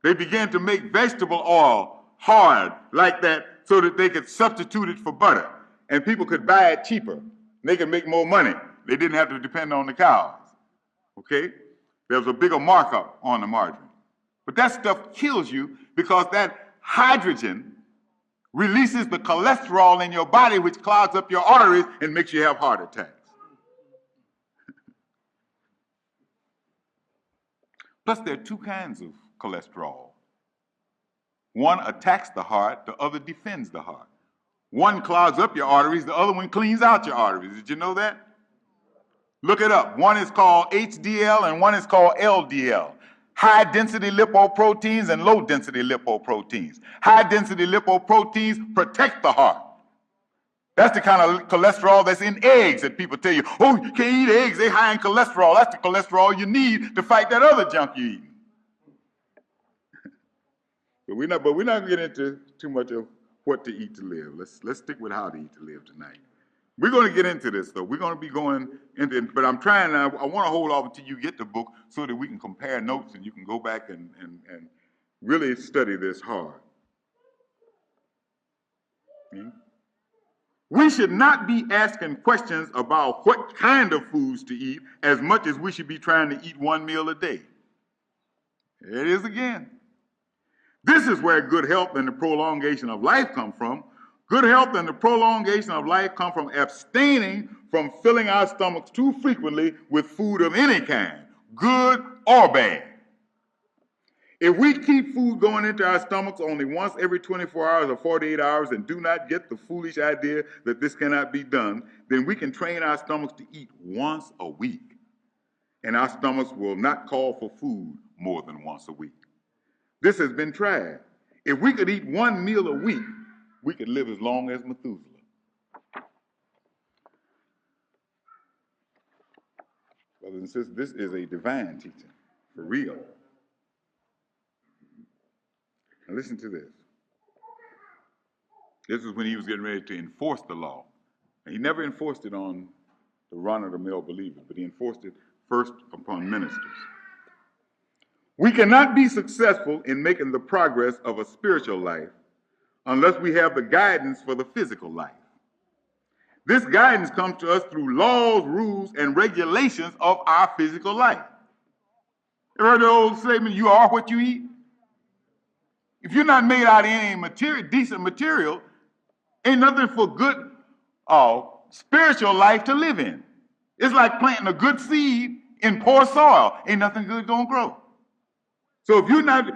They began to make vegetable oil hard like that so that they could substitute it for butter. And people could buy it cheaper. They could make more money. They didn't have to depend on the cows. Okay? There was a bigger markup on the margarine. But that stuff kills you because that hydrogen releases the cholesterol in your body, which clogs up your arteries and makes you have heart attacks. Plus, there are two kinds of cholesterol. One attacks the heart, the other defends the heart. One clogs up your arteries, the other one cleans out your arteries. Did you know that? Look it up. One is called HDL and one is called LDL. High-density lipoproteins and low-density lipoproteins. High-density lipoproteins protect the heart. That's the kind of cholesterol that's in eggs that people tell you, oh, you can't eat eggs, they're high in cholesterol. That's the cholesterol you need to fight that other junk you're eating. But we're not going to get into too much of what to eat to live. Let's stick with how to eat to live tonight. We're going to get into this, though. We're going to be going into it, but I want to hold off until you get the book so that we can compare notes and you can go back and really study this hard. Okay? We should not be asking questions about what kind of foods to eat as much as we should be trying to eat one meal a day. There it is again. This is where good health and the prolongation of life come from. Good health and the prolongation of life come from abstaining from filling our stomachs too frequently with food of any kind, good or bad. If we keep food going into our stomachs only once every 24 hours or 48 hours and do not get the foolish idea that this cannot be done, then we can train our stomachs to eat once a week. And our stomachs will not call for food more than once a week. This has been tried. If we could eat one meal a week, we could live as long as Methuselah. Brothers and sisters, this is a divine teaching, for real. Now listen to this. This is when he was getting ready to enforce the law. And he never enforced it on the run-of-the-mill believers, but he enforced it first upon ministers. We cannot be successful in making the progress of a spiritual life unless we have the guidance for the physical life. This guidance comes to us through laws, rules, and regulations of our physical life. You heard the old statement, you are what you eat? If you're not made out of any material, decent material, ain't nothing for good spiritual life to live in. It's like planting a good seed in poor soil. Ain't nothing good gonna grow. So if you're not,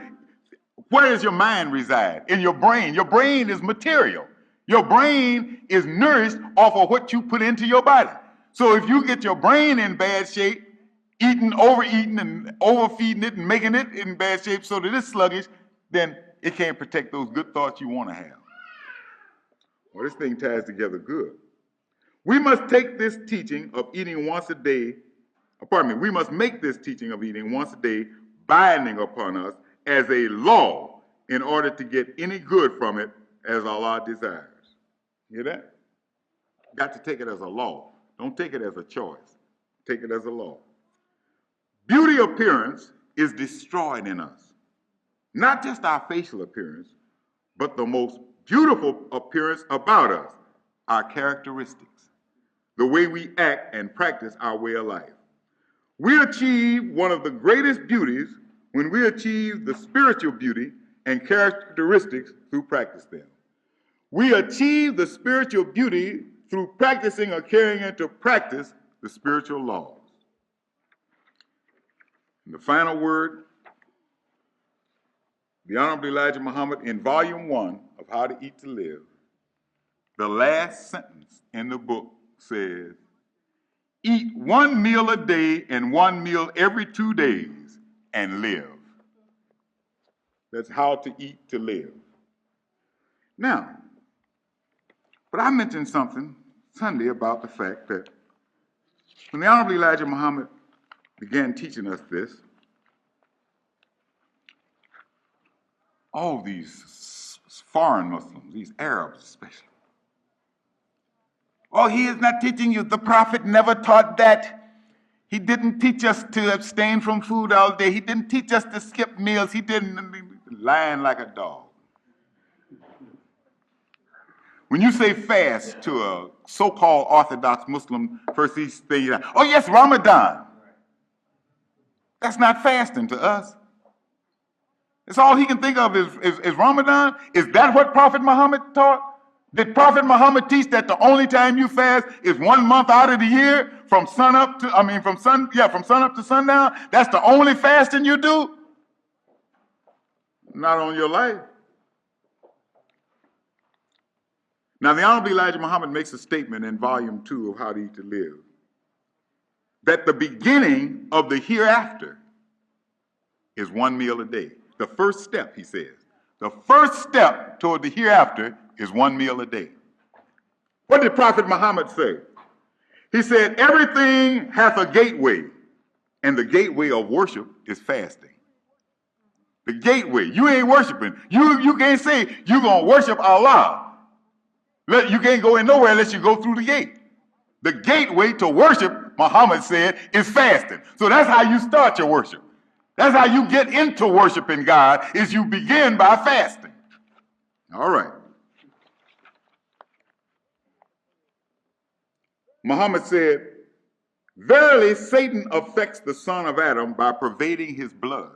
where does your mind reside? In your brain. Your brain is material. Your brain is nourished off of what you put into your body. So if you get your brain in bad shape, overeating and overfeeding it and making it in bad shape so that it's sluggish, then it can't protect those good thoughts you want to have. Well, this thing ties together good. We must take this teaching of eating once a day, we must make this teaching of eating once a day binding upon us as a law in order to get any good from it as Allah desires. Hear that? Got to take it as a law. Don't take it as a choice. Take it as a law. Beauty appearance is destroyed in us. Not just our facial appearance, but the most beautiful appearance about us, our characteristics, the way we act and practice our way of life. We achieve one of the greatest beauties when we achieve the spiritual beauty and characteristics through practice them. We achieve the spiritual beauty through practicing or carrying into practice the spiritual laws. And the final word, the Honorable Elijah Muhammad in Volume 1 of How to Eat to Live, the last sentence in the book says, eat one meal a day and one meal every 2 days and live. That's how to eat to live. Now, but I mentioned something Sunday about the fact that when the Honorable Elijah Muhammad began teaching us this, all these foreign Muslims, these Arabs especially, oh, he is not teaching you. The Prophet never taught that. He didn't teach us to abstain from food all day. He didn't teach us to skip meals. He didn't, lying like a dog. When you say fast to a so-called Orthodox Muslim, first he says, oh yes, Ramadan. That's not fasting to us. That's all he can think of is Ramadan. Is that what Prophet Muhammad taught? Did Prophet Muhammad teach that the only time you fast is 1 month out of the year from sun up to sundown? That's the only fasting you do? Not on your life. Now, the Honorable Elijah Muhammad makes a statement in Volume 2 of How to Eat to Live that the beginning of the hereafter is 1 meal a day. The first step, he says. The first step toward the hereafter is 1 meal a day. What did Prophet Muhammad say? He said, everything hath a gateway, and the gateway of worship is fasting. The gateway. You ain't worshiping. You can't say you're going to worship Allah. You can't go in nowhere unless you go through the gate. The gateway to worship, Muhammad said, is fasting. So that's how you start your worship. That's how you get into worshiping God, is you begin by fasting. All right. Muhammad said, verily Satan affects the son of Adam by pervading his blood.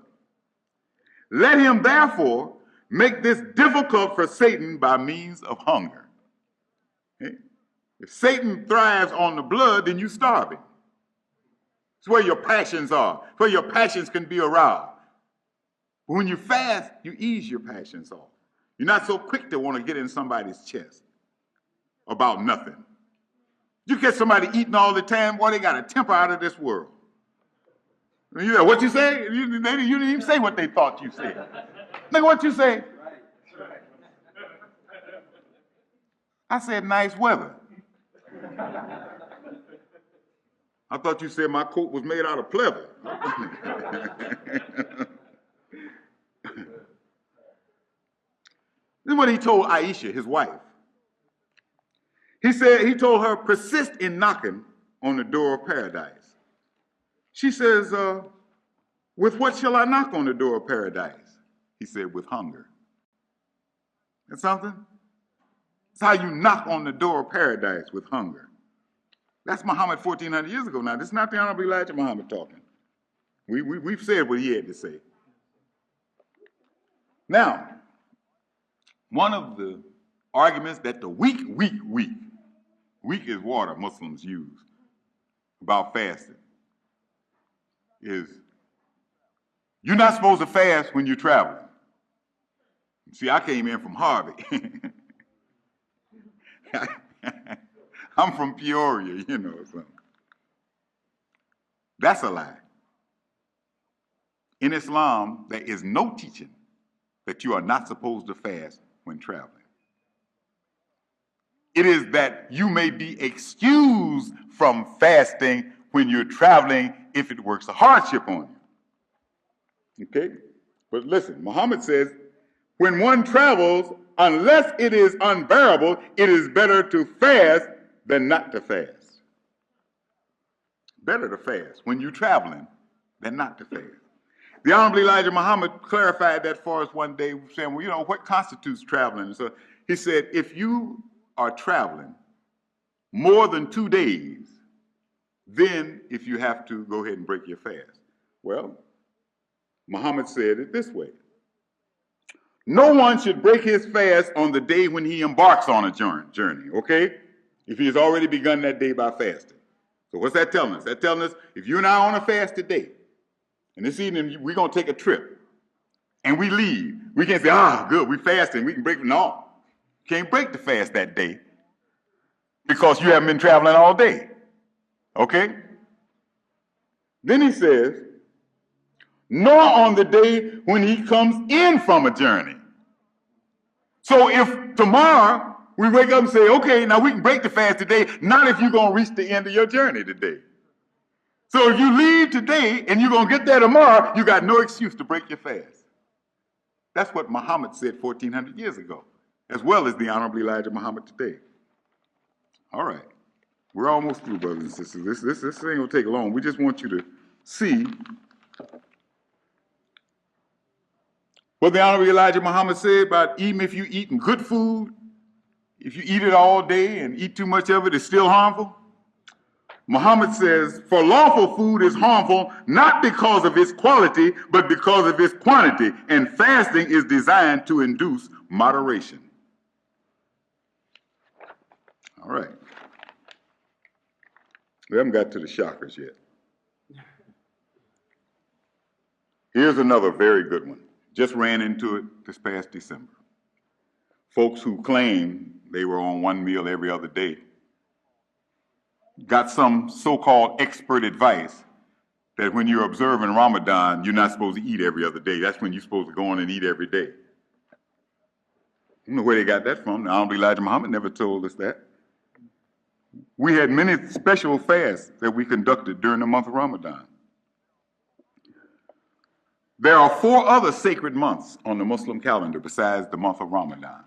Let him therefore make this difficult for Satan by means of hunger. Okay? If Satan thrives on the blood, then you're starving. It's where your passions are, where your passions can be aroused. But when you fast, you ease your passions off. You're not so quick to want to get in somebody's chest about nothing. You catch somebody eating all the time, boy, they got a temper out of this world. You know what you say? You didn't even say what they thought you said. Look at what you say. I said nice weather. I thought you said my coat was made out of pleather. This is what he told Aisha, his wife. He told her, persist in knocking on the door of paradise. She says, with what shall I knock on the door of paradise? He said, with hunger. That's something? That's how you knock on the door of paradise, with hunger. That's Muhammad 1,400 years ago now. This is not the Honorable Elijah Muhammad talking. We've said what he had to say. Now, one of the arguments that the weak is water Muslims use about fasting is you're not supposed to fast when you're traveling. See, I came in from Harvard. I'm from Peoria, you know. So. That's a lie. In Islam, there is no teaching that you are not supposed to fast when traveling. It is that you may be excused from fasting when you're traveling if it works a hardship on you. Okay? But listen, Muhammad says, when one travels, unless it is unbearable, it is better to fast than not to fast. Better to fast when you're traveling than not to fast. The Honorable Elijah Muhammad clarified that for us one day, saying, well, you know, what constitutes traveling? So he said, if you are traveling more than 2 days, then if you have to, go ahead and break your fast. Well, Muhammad said it this way. No one should break his fast on the day when he embarks on a journey, okay? If he has already begun that day by fasting. So what's that telling us? That's telling us if you and I are on a fast today, and this evening we're going to take a trip, and we leave, we can't say, good, we fasting, we can break. No, can't break the fast that day because you haven't been traveling all day, okay? Then he says, nor on the day when he comes in from a journey. So if tomorrow we wake up and say, okay, now we can break the fast today, not if you're going to reach the end of your journey today. So if you leave today and you're going to get there tomorrow, you got no excuse to break your fast. That's what Muhammad said 1,400 years ago, as well as the Honorable Elijah Muhammad today. All right. We're almost through, brothers and sisters. This ain't going to take long. We just want you to see what the Honorable Elijah Muhammad said about even if you're eating good food, if you eat it all day and eat too much of it, it's still harmful. Muhammad says, for lawful food is harmful not because of its quality, but because of its quantity, and fasting is designed to induce moderation. All right. We haven't got to the shockers yet. Here's another very good one. Just ran into it this past December. Folks who claim they were on one meal every other day got some so-called expert advice that when you're observing Ramadan, you're not supposed to eat every other day. That's when you're supposed to go on and eat every day. I don't know where they got that from. The Honorable Elijah Muhammad never told us that. We had many special fasts that we conducted during the month of Ramadan. There are 4 other sacred months on the Muslim calendar besides the month of Ramadan.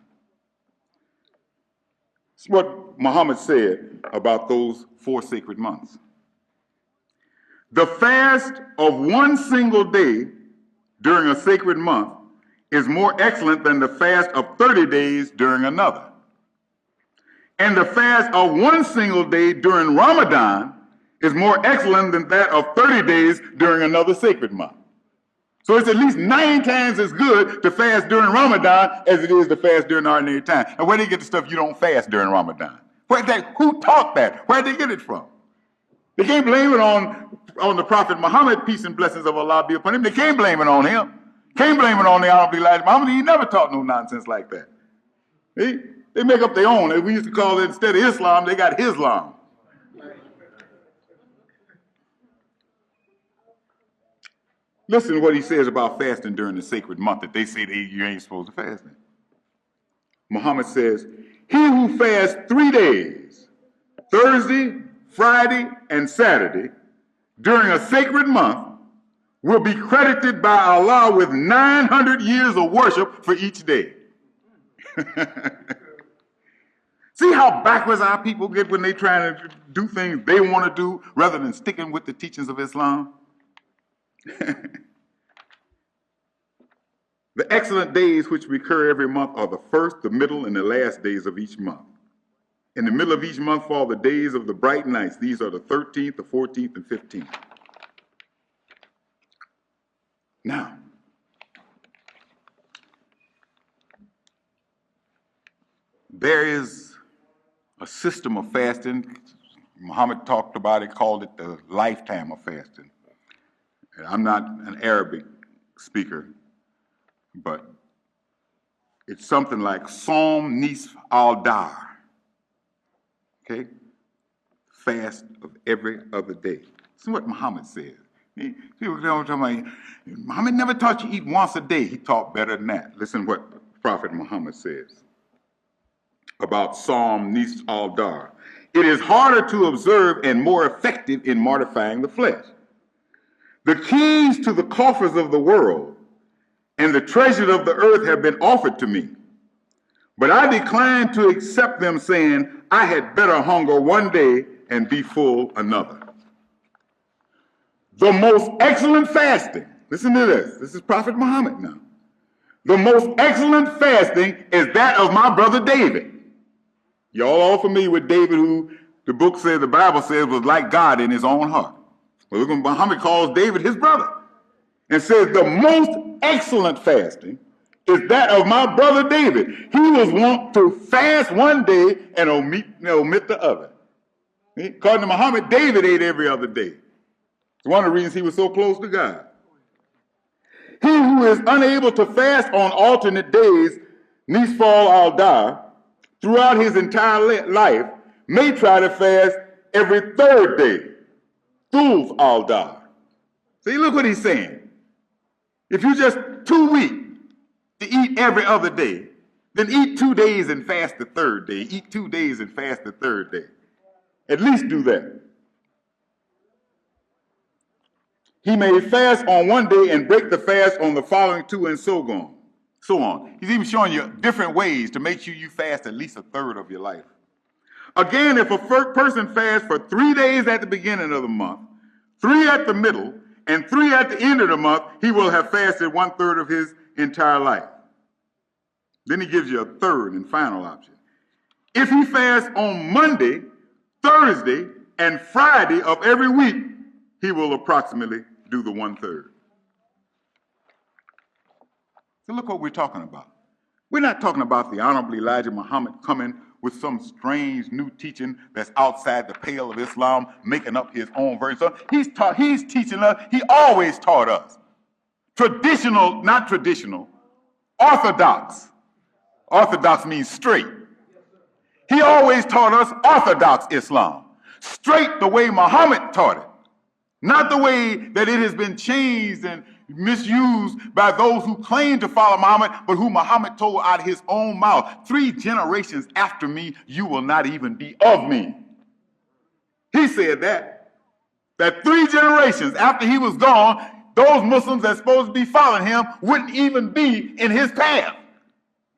It's what Muhammad said about those 4 sacred months. The fast of one single day during a sacred month is more excellent than the fast of 30 days during another. And the fast of one single day during Ramadan is more excellent than that of 30 days during another sacred month. So it's at least 9 times as good to fast during Ramadan as it is to fast during ordinary time. And where do you get the stuff you don't fast during Ramadan? Who taught that? Where'd they get it from? They can't blame it on the Prophet Muhammad, peace and blessings of Allah be upon him. They can't blame it on him. Can't blame it on the Honorable Elijah Muhammad. He never taught no nonsense like that. They make up their own. We used to call it, instead of Islam, they got Islam. Listen to what he says about fasting during the sacred month that they say you ain't supposed to fast in. Muhammad says, he who fasts 3 days, Thursday, Friday, and Saturday, during a sacred month, will be credited by Allah with 900 years of worship for each day. See how backwards our people get when they try to do things they want to do rather than sticking with the teachings of Islam? The excellent days which recur every month are the first, the middle, and the last days of each month. In the middle of each month fall the days of the bright nights. These are the 13th, the 14th, and 15th. Now, there is a system of fasting. Muhammad talked about it, called it the lifetime of fasting. And I'm not an Arabic speaker, but it's something like Som Nisf al-Dar. Okay? Fast of every other day. This is what Muhammad says. People talking about, Muhammad never taught you eat once a day. He taught better than that. Listen to what Prophet Muhammad says about Som Nisf al-Dar. It is harder to observe and more effective in mortifying the flesh. The keys to the coffers of the world and the treasures of the earth have been offered to me. But I declined to accept them, saying, I had better hunger one day and be full another. The most excellent fasting, listen to this is Prophet Muhammad now. The most excellent fasting is that of my brother David. Y'all all familiar with David, who the Bible says was like God in his own heart. Well, look, Muhammad calls David his brother and says the most excellent fasting is that of my brother David. He was wont to fast one day and omit the other. According to Muhammad, David ate every other day. It's one of the reasons he was so close to God. He who is unable to fast on alternate days, Nisfal al-Dar, throughout his entire life, may try to fast every third day, Thulth al-Dar. See, look what he's saying. If you're just too weak to eat every other day, then eat 2 days and fast the third day. Eat 2 days and fast the third day. At least do that. He may fast on one day and break the fast on the following 2 and so on. He's even showing you different ways to make sure you fast at least a third of your life. Again, if a person fasts for 3 days at the beginning of the month, 3 at the middle, and 3 at the end of the month, he will have fasted 1/3 of his entire life. Then he gives you a third and final option. If he fasts on Monday, Thursday, and Friday of every week, he will approximately do the 1/3. So look what we're talking about. We're not talking about the Honorable Elijah Muhammad coming with some strange new teaching that's outside the pale of Islam, making up his own version. So he's teaching us, he always taught us. Traditional, not traditional, orthodox. Orthodox means straight. He always taught us orthodox Islam. Straight the way Muhammad taught it. Not the way that it has been changed and misused by those who claim to follow Muhammad, but who Muhammad told out of his own mouth, 3 generations after me, you will not even be of me. He said that 3 generations after he was gone, those Muslims that's supposed to be following him wouldn't even be in his path.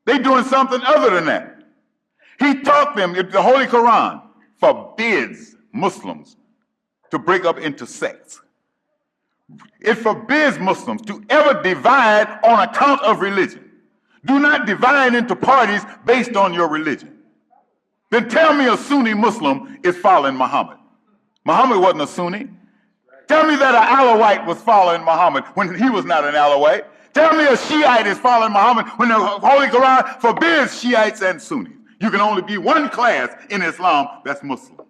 They're doing something other than that. He taught them, the Holy Quran forbids Muslims to break up into sects. It forbids Muslims to ever divide on account of religion. Do not divide into parties based on your religion. Then tell me a Sunni Muslim is following Muhammad. Muhammad wasn't a Sunni. Tell me that an Alawite was following Muhammad when he was not an Alawite. Tell me a Shiite is following Muhammad when the Holy Quran forbids Shiites and Sunnis. You can only be one class in Islam, that's Muslim.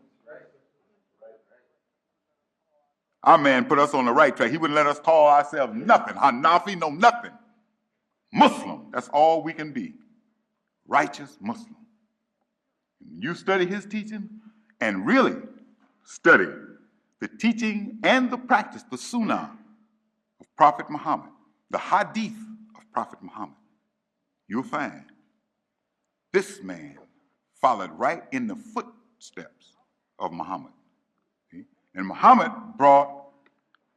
Our man put us on the right track. He wouldn't let us call ourselves nothing. Hanafi, no nothing. Muslim, that's all we can be. Righteous Muslim. You study his teaching and really study the teaching and the practice, the sunnah of Prophet Muhammad, the hadith of Prophet Muhammad, you'll find this man followed right in the footsteps of Muhammad. See? And Muhammad brought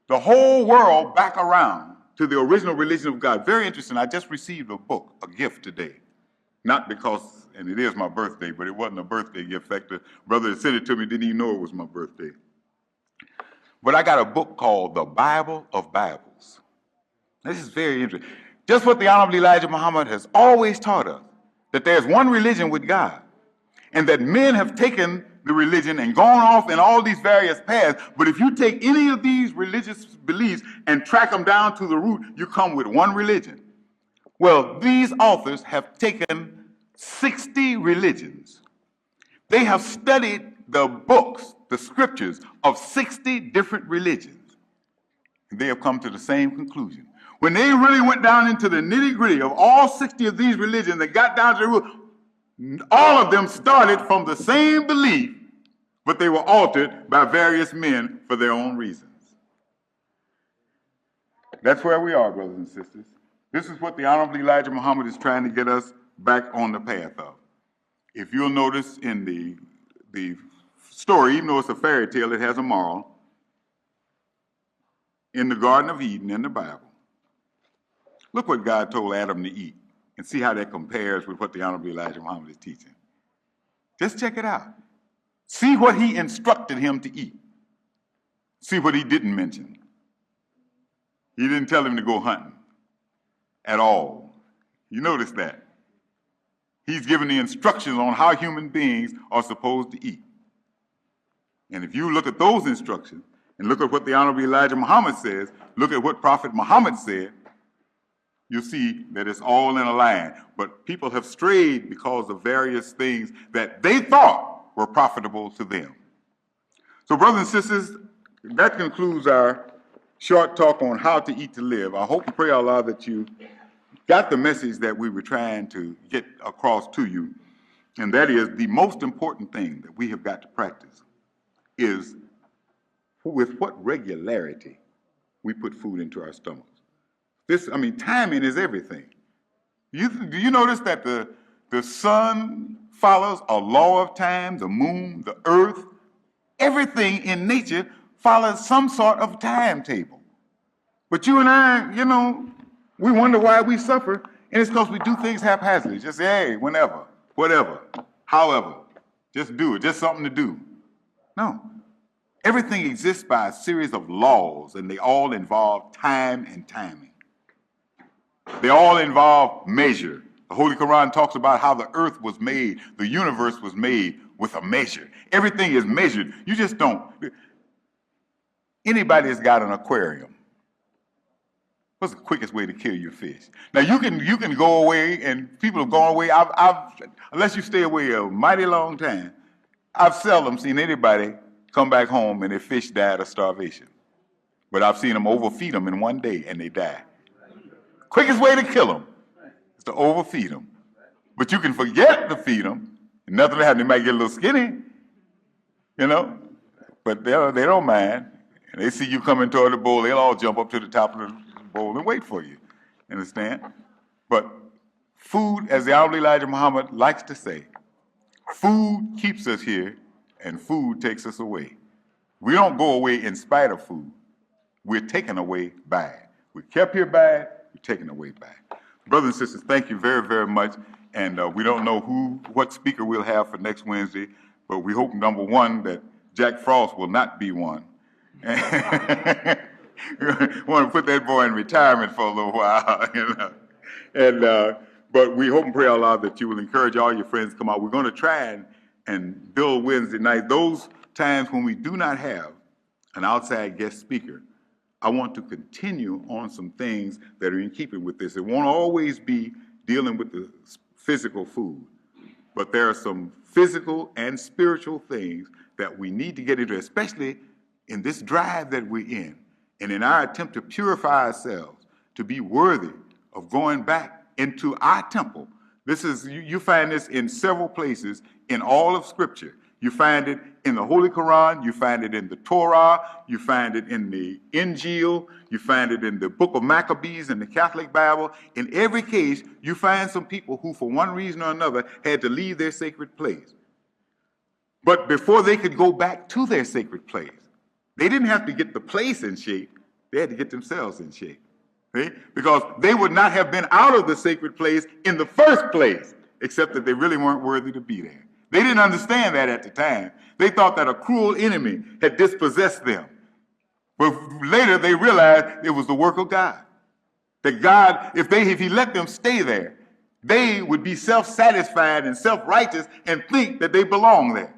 the whole world back around to the original religion of God. Very interesting. I just received a book, a gift today. Not because, and it is my birthday, but it wasn't a birthday gift. In fact, the brother that sent it to me didn't even know it was my birthday. But I got a book called The Bible of Bibles. This is very interesting. Just what the Honorable Elijah Muhammad has always taught us, that there's one religion with God, and that men have taken the religion and gone off in all these various paths, but if you take any of these religious beliefs and track them down to the root, you come with one religion. Well, these authors have taken 60 religions. They have studied the books, the scriptures of 60 different religions. And they have come to the same conclusion. When they really went down into the nitty-gritty of all 60 of these religions and got down to the root, all of them started from the same belief, but they were altered by various men for their own reasons. That's where we are, brothers and sisters. This is what the Honorable Elijah Muhammad is trying to get us back on the path of. If you'll notice in the story, even though it's a fairy tale, it has a moral. In the Garden of Eden in the Bible, look what God told Adam to eat and see how that compares with what the Honorable Elijah Muhammad is teaching. Just check it out. See what he instructed him to eat. See what he didn't mention. He didn't tell him to go hunting at all. You notice that? He's given the instructions on how human beings are supposed to eat. And if you look at those instructions and look at what the Honorable Elijah Muhammad says, look at what Prophet Muhammad said, you'll see that it's all in a line. But people have strayed because of various things that they thought were profitable to them. So brothers and sisters, that concludes our short talk on how to eat to live. I hope and pray, Allah, that you got the message that we were trying to get across to you. And that is the most important thing that we have got to practice is with what regularity we put food into our stomachs. Timing is everything. Do you notice that the sun follows a law of time, the moon, the earth, everything in nature follows some sort of timetable. But you and I, we wonder why we suffer, and it's because we do things haphazardly. Just say, hey, whenever, whatever, however, just do it, just something to do. No. Everything exists by a series of laws, and they all involve time and timing. They all involve measure. The Holy Quran talks about how the earth was made, the universe was made with a measure. Everything is measured. You just don't. Anybody that's got an aquarium, what's the quickest way to kill your fish? Now you can go away, and people have gone away. Unless you stay away a mighty long time, I've seldom seen anybody come back home and their fish died of starvation. But I've seen them overfeed them in one day and they die. Quickest way to kill them is to overfeed them. But you can forget to feed them, and nothing will happen. They might get a little skinny, but they don't mind. And they see you coming toward the bowl, they'll all jump up to the top of the bowl and wait for you. Understand? But food, as the Honorable Elijah Muhammad likes to say, food keeps us here and food takes us away. We don't go away in spite of food. We're taken away by it. We're kept here by it. We're taken away by it. Brothers and sisters, thank you very, very much. And we don't know what speaker we'll have for next Wednesday, but we hope, number one, that Jack Frost will not be one. We want to put that boy in retirement for a little while, but we hope and pray, Allah, that you will encourage all your friends to come out. We're going to try and build Wednesday night. Those times when we do not have an outside guest speaker, I want to continue on some things that are in keeping with this. It won't always be dealing with the physical food. But there are some physical and spiritual things that we need to get into, especially in this drive that we're in, and in our attempt to purify ourselves, to be worthy of going back into our temple. This is, you find this in several places in all of Scripture. You find it in the Holy Quran, you find it in the Torah, you find it in the Injil, you find it in the book of Maccabees in the Catholic Bible. In every case, you find some people who, for one reason or another, had to leave their sacred place. But before they could go back to their sacred place, they didn't have to get the place in shape, they had to get themselves in shape. See? Because they would not have been out of the sacred place in the first place, except that they really weren't worthy to be there. They didn't understand that at the time. They thought that a cruel enemy had dispossessed them. But later they realized it was the work of God. That God, if he let them stay there, they would be self-satisfied and self-righteous and think that they belong there.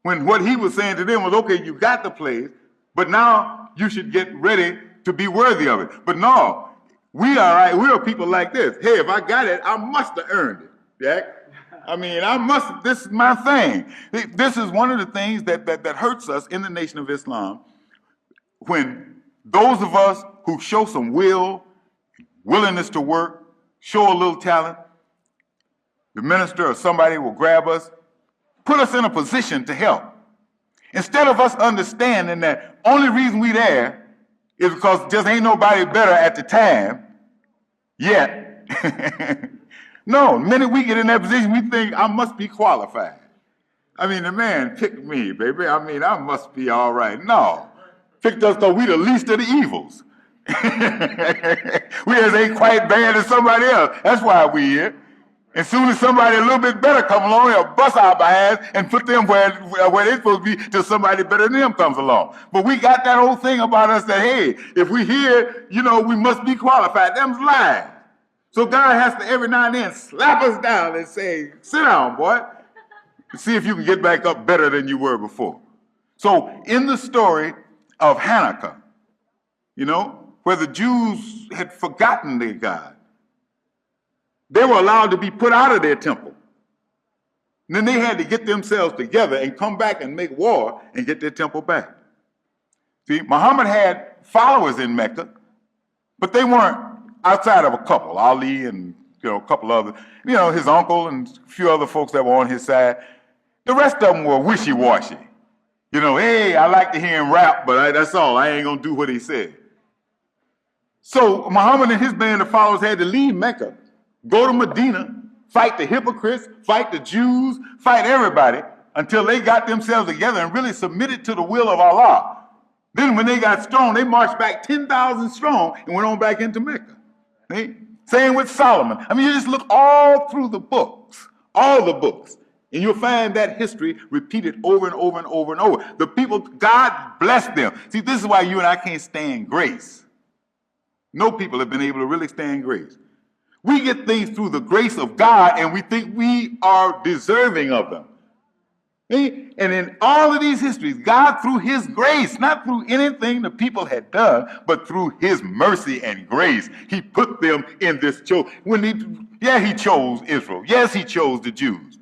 When what he was saying to them was, okay, you got the place, but now you should get ready to be worthy of it. But no, we are people like this. Hey, if I got it, I must have earned it, Jack. I mean, this is my thing. This is one of the things that hurts us in the Nation of Islam, when those of us who show some willingness to work, show a little talent, the minister or somebody will grab us, put us in a position to help. Instead of us understanding that only reason we there is because just ain't nobody better at the time yet. No, the minute we get in that position, we think I must be qualified. I mean, the man picked me, baby. I mean, I must be all right. No, picked us because we the least of the evils. We just ain't quite bad as somebody else. That's why we here. As soon as somebody a little bit better come along, they'll bust our behinds and put them where they're supposed to be till somebody better than them comes along. But we got that old thing about us that, hey, if we here, we must be qualified. Them's lies. So God has to every now and then slap us down and say, sit down, boy, and see if you can get back up better than you were before. So in the story of Hanukkah, where the Jews had forgotten their God, they were allowed to be put out of their temple. And then they had to get themselves together and come back and make war and get their temple back. See, Muhammad had followers in Mecca, but they weren't outside of a couple, Ali and a couple other, his uncle and a few other folks that were on his side. The rest of them were wishy-washy. Hey, I like to hear him rap, but that's all. I ain't gonna do what he said. So Muhammad and his band of followers had to leave Mecca, go to Medina, fight the hypocrites, fight the Jews, fight everybody until they got themselves together and really submitted to the will of Allah. Then when they got strong, they marched back 10,000 strong and went on back into Mecca. See? Same with Solomon. I mean, you just look all through the books, all the books, and you'll find that history repeated over and over and over and over. The people, God blessed them. See, this is why you and I can't stand grace. No people have been able to really stand grace. We get things through the grace of God, and we think we are deserving of them. See? And in all of these histories, God, through his grace, not through anything the people had done, but through his mercy and grace, he put them in this choice. He chose Israel. Yes, he chose the Jews.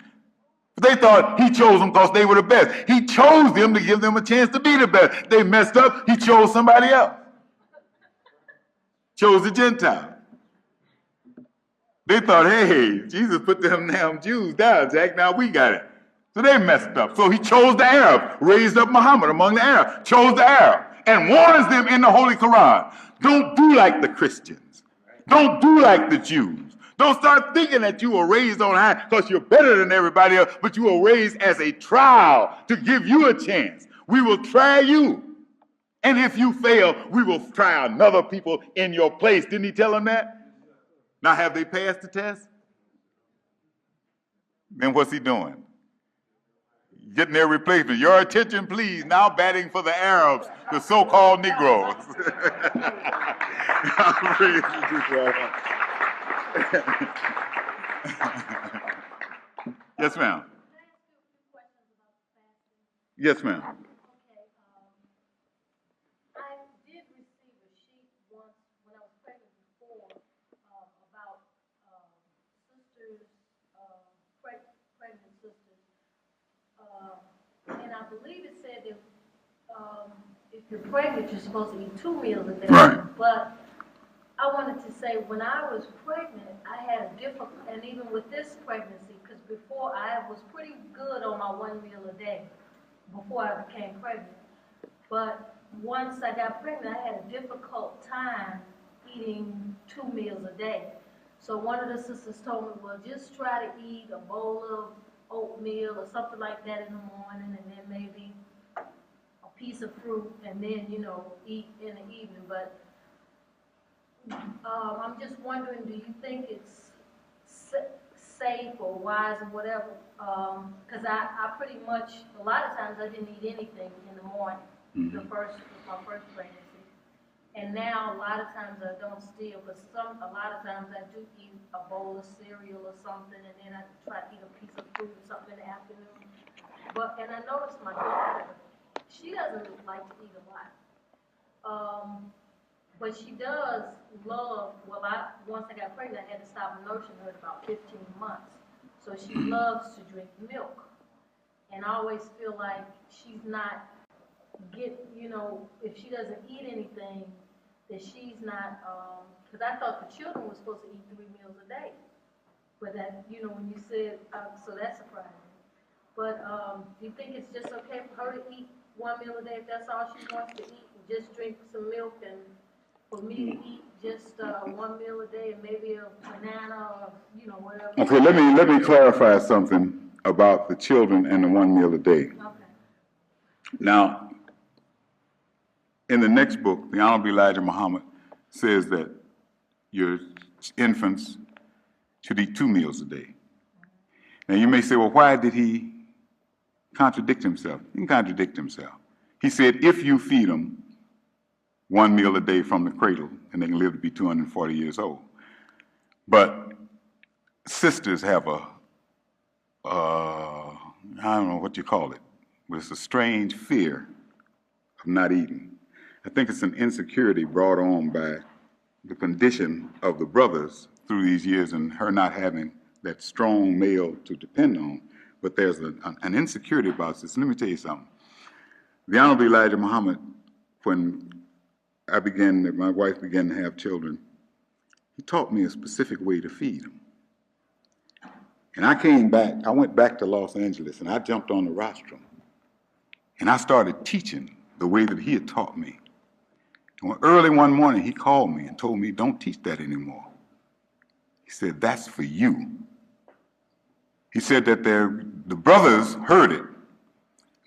But they thought he chose them because they were the best. He chose them to give them a chance to be the best. They messed up, he chose somebody else. Chose the Gentile. They thought, hey, Jesus put them damn Jews down, Jack, now we got it. So they messed up. So he chose the Arab, raised up Muhammad among the Arab, chose the Arab, and warns them in the Holy Quran. Don't do like the Christians. Don't do like the Jews. Don't start thinking that you were raised on high because you're better than everybody else, but you were raised as a trial to give you a chance. We will try you. And if you fail, we will try another people in your place. Didn't he tell them that? Now, have they passed the test? Then what's he doing? Getting their replacement. Your attention, please. Now batting for the Arabs, the so-called Negroes. Yes, ma'am. Yes, ma'am. believe it said that if you're pregnant, you're supposed to eat 2 meals a day. Right. But I wanted to say, when I was pregnant, I had a different, and even with this pregnancy, because before I was pretty good on my 1 meal a day before I became pregnant. But once I got pregnant, I had a difficult time eating 2 meals a day. So one of the sisters told me, well, just try to eat a bowl of oatmeal or something like that in the morning, and then maybe a piece of fruit, and then, eat in the evening. But I'm just wondering, do you think it's safe or wise or whatever? Because I pretty much, a lot of times I didn't eat anything in the morning, my first pregnancy. And now a lot of times I don't still, but a lot of times I do eat a bowl of cereal or something, and then I try to eat a piece of fruit or something in the afternoon. And I noticed my daughter, she doesn't like to eat a lot. But she does love, once I got pregnant, I had to stop nursing her at about 15 months. So she loves to drink milk. And I always feel like she's not if she doesn't eat anything, that she's not, because I thought the children were supposed to eat 3 meals a day. But that, when you said, so that surprised me. But do you think it's just okay for her to eat 1 meal a day if that's all she wants to eat, and just drink some milk, and for me to eat just 1 meal a day and maybe a banana or, whatever? Okay, let me clarify something about the children and the 1 meal a day. Okay. Now, in the next book, the Honorable Elijah Muhammad says that your infants should eat 2 meals a day. Now, you may say, well, why did he contradict himself? He didn't contradict himself. He said, if you feed them 1 meal a day from the cradle, and they can live to be 240 years old. But sisters have I don't know what you call it, but it's a strange fear of not eating. I think it's an insecurity brought on by the condition of the brothers through these years and her not having that strong male to depend on. But there's an insecurity about this. Let me tell you something. The Honorable Elijah Muhammad, when my wife began to have children, he taught me a specific way to feed them. And I went back to Los Angeles, and I jumped on the rostrum. And I started teaching the way that he had taught me. And early one morning, he called me and told me, don't teach that anymore. He said, that's for you. He said that the brothers heard it.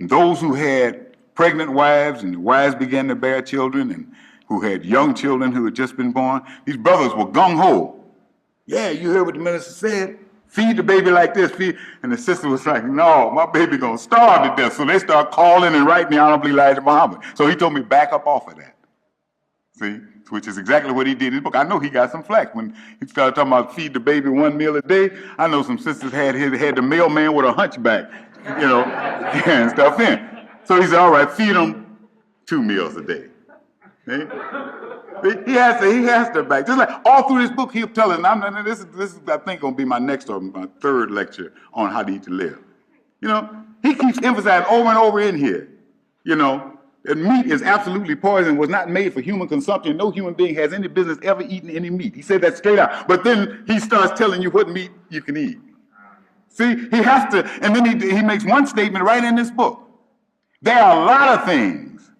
And those who had pregnant wives and the wives began to bear children and who had young children who had just been born, these brothers were gung-ho. Yeah, you heard what the minister said. Feed the baby like this, feed. And the sister was like, no, my baby gonna starve to death. So they start calling and writing the Honorable Elijah Muhammad. So he told me, back up off of that. See, which is exactly what he did in his book. I know he got some flack when he started talking about feed the baby 1 meal a day. I know some sisters had the mailman with a hunchback, and stuff in. So he said, all right, feed them 2 meals a day. See? He has to back. Just like all through this book, he'll tell us, and this is I think going to be my next or my 3rd lecture on how to eat to live. He keeps emphasizing over and over in here, that meat is absolutely poison, was not made for human consumption. No human being has any business ever eating any meat. He said that straight out. But then he starts telling you what meat you can eat. See, he has to, and then he makes one statement right in this book. There are a lot of things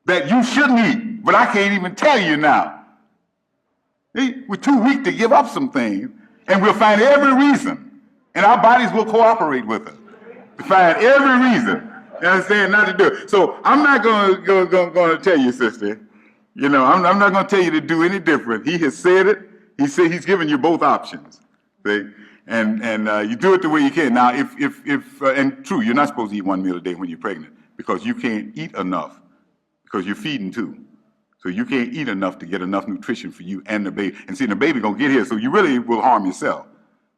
that you shouldn't eat, but I can't even tell you now. See, we're too weak to give up some things, and we'll find every reason, and our bodies will cooperate with us to find every reason. You understand? Not to do it. So I'm not going to tell you, sister. I'm not going to tell you to do any different. He has said it. He said he's given you both options. See? And you do it the way you can. Now, and true, you're not supposed to eat 1 meal a day when you're pregnant because you can't eat enough because you're feeding 2. So you can't eat enough to get enough nutrition for you and the baby. And see, the baby going to get here, so you really will harm yourself.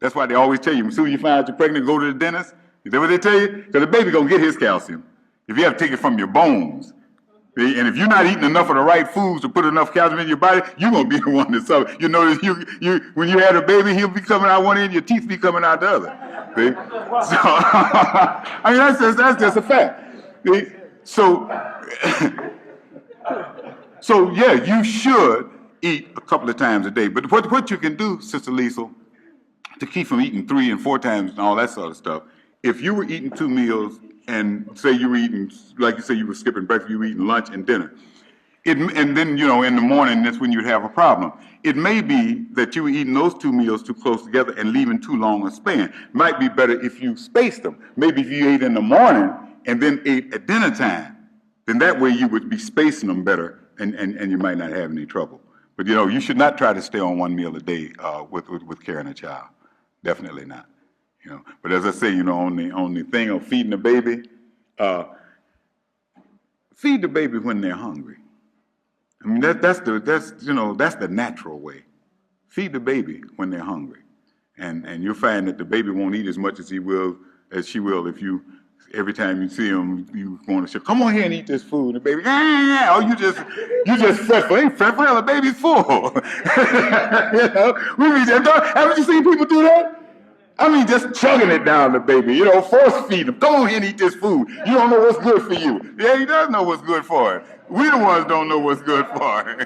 That's why they always tell you, as soon as you find out you're pregnant, go to the dentist. Is that what they tell you? Because the baby going to get his calcium. If you have to take it from your bones. See? And if you're not eating enough of the right foods to put enough calcium in your body, you're going to be the one that suffers. You notice when you have a baby, he'll be coming out one end, your teeth be coming out the other. See? So, that's just a fact. See? So, so yeah, you should eat a couple of times a day. But what you can do, Sister Liesel, to keep from eating 3 and 4 times and all that sort of stuff, if you were eating 2 meals and say you were eating, like you say you were skipping breakfast, you were eating lunch and dinner, and then, you know, in the morning, that's when you'd have a problem. It may be that you were eating those 2 meals too close together and leaving too long a span. Might be better if you spaced them. Maybe if you ate in the morning and then ate at dinner time, then that way you would be spacing them better and you might not have any trouble. But, you know, you should not try to stay on 1 meal a day with carrying a child. Definitely not. You know, but as I say, you know, on the thing of feeding the baby, feed the baby when they're hungry. I mean, that's the natural way. Feed the baby when they're hungry, and you'll find that the baby won't eat as much as she will if you every time you see him you want to say, "Come on here and eat this food." And the baby, oh, you just fretful. Ain't fretful. The baby's full. You know, haven't you seen people do that? I mean, just chugging it down the baby, you know, force feed him. Go ahead and eat this food. You don't know what's good for you. Yeah, he does know what's good for him. We the ones don't know what's good for him.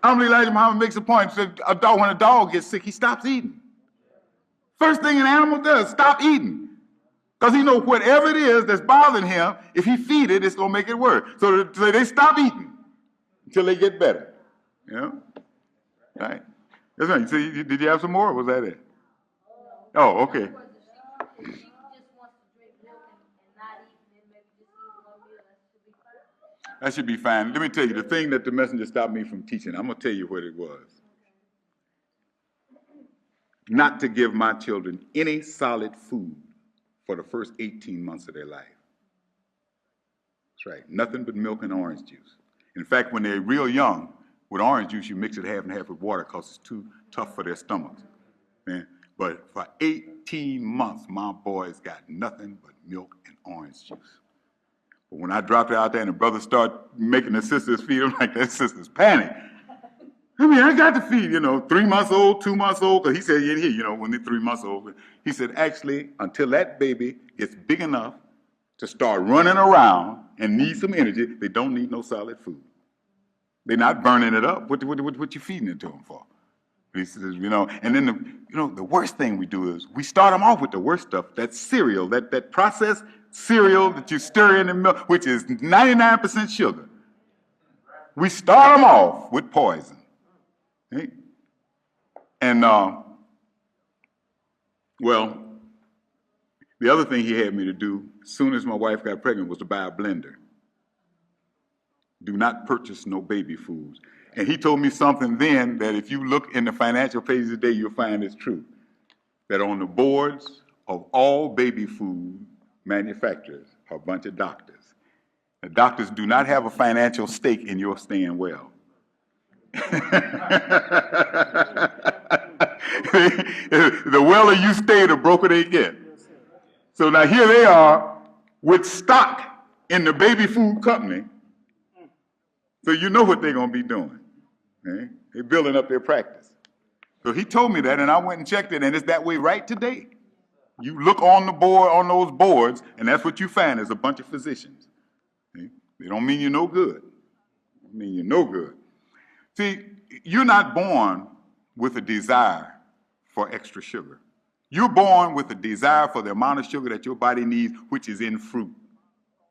Abdul Allah Muhammad makes a point. Said, when a dog gets sick, he stops eating. First thing an animal does, stop eating. Because he knows whatever it is that's bothering him, if he feed it, it's going to make it worse. So they stop eating until they get better. You know? Right? That's right. So did you have some more, or was that it? Oh, okay. That should be fine. Let me tell you, the thing that the messenger stopped me from teaching, I'm going to tell you what it was. Not to give my children any solid food for the first 18 months of their life. That's right. Nothing but milk and orange juice. In fact, when they're real young, with orange juice, you mix it half and half with water because it's too tough for their stomachs. Man. But for 18 months, my boys got nothing but milk and orange juice. But when I dropped it out there and the brothers start making the sisters feed them, like that sisters panic. I mean, I got to feed, 3 months old, 2 months old, because he said, when they're 3 months old. He said, actually, until that baby gets big enough to start running around and need some energy, they don't need no solid food. They're not burning it up. What you feeding it to them for? He says, and then the worst thing we do is we start them off with the worst stuff. That cereal, that processed cereal that you stir in the milk, which is 99% sugar. We start them off with poison. Okay? And the other thing he had me to do as soon as my wife got pregnant was to buy a blender. Do not purchase no baby foods. And he told me something then that if you look in the financial pages today, you'll find it's true. That on the boards of all baby food manufacturers are a bunch of doctors. The doctors do not have a financial stake in your staying well. The weller you stay, the broker they get. So now here they are with stock in the baby food company. So you know what they're going to be doing. Okay? They're building up their practice. So he told me that, and I went and checked it, and it's that way right today. You look on the board, on those boards, and that's what you find is a bunch of physicians. Okay? They don't mean you're no good. They mean you're no good. See, you're not born with a desire for extra sugar. You're born with a desire for the amount of sugar that your body needs, which is in fruit.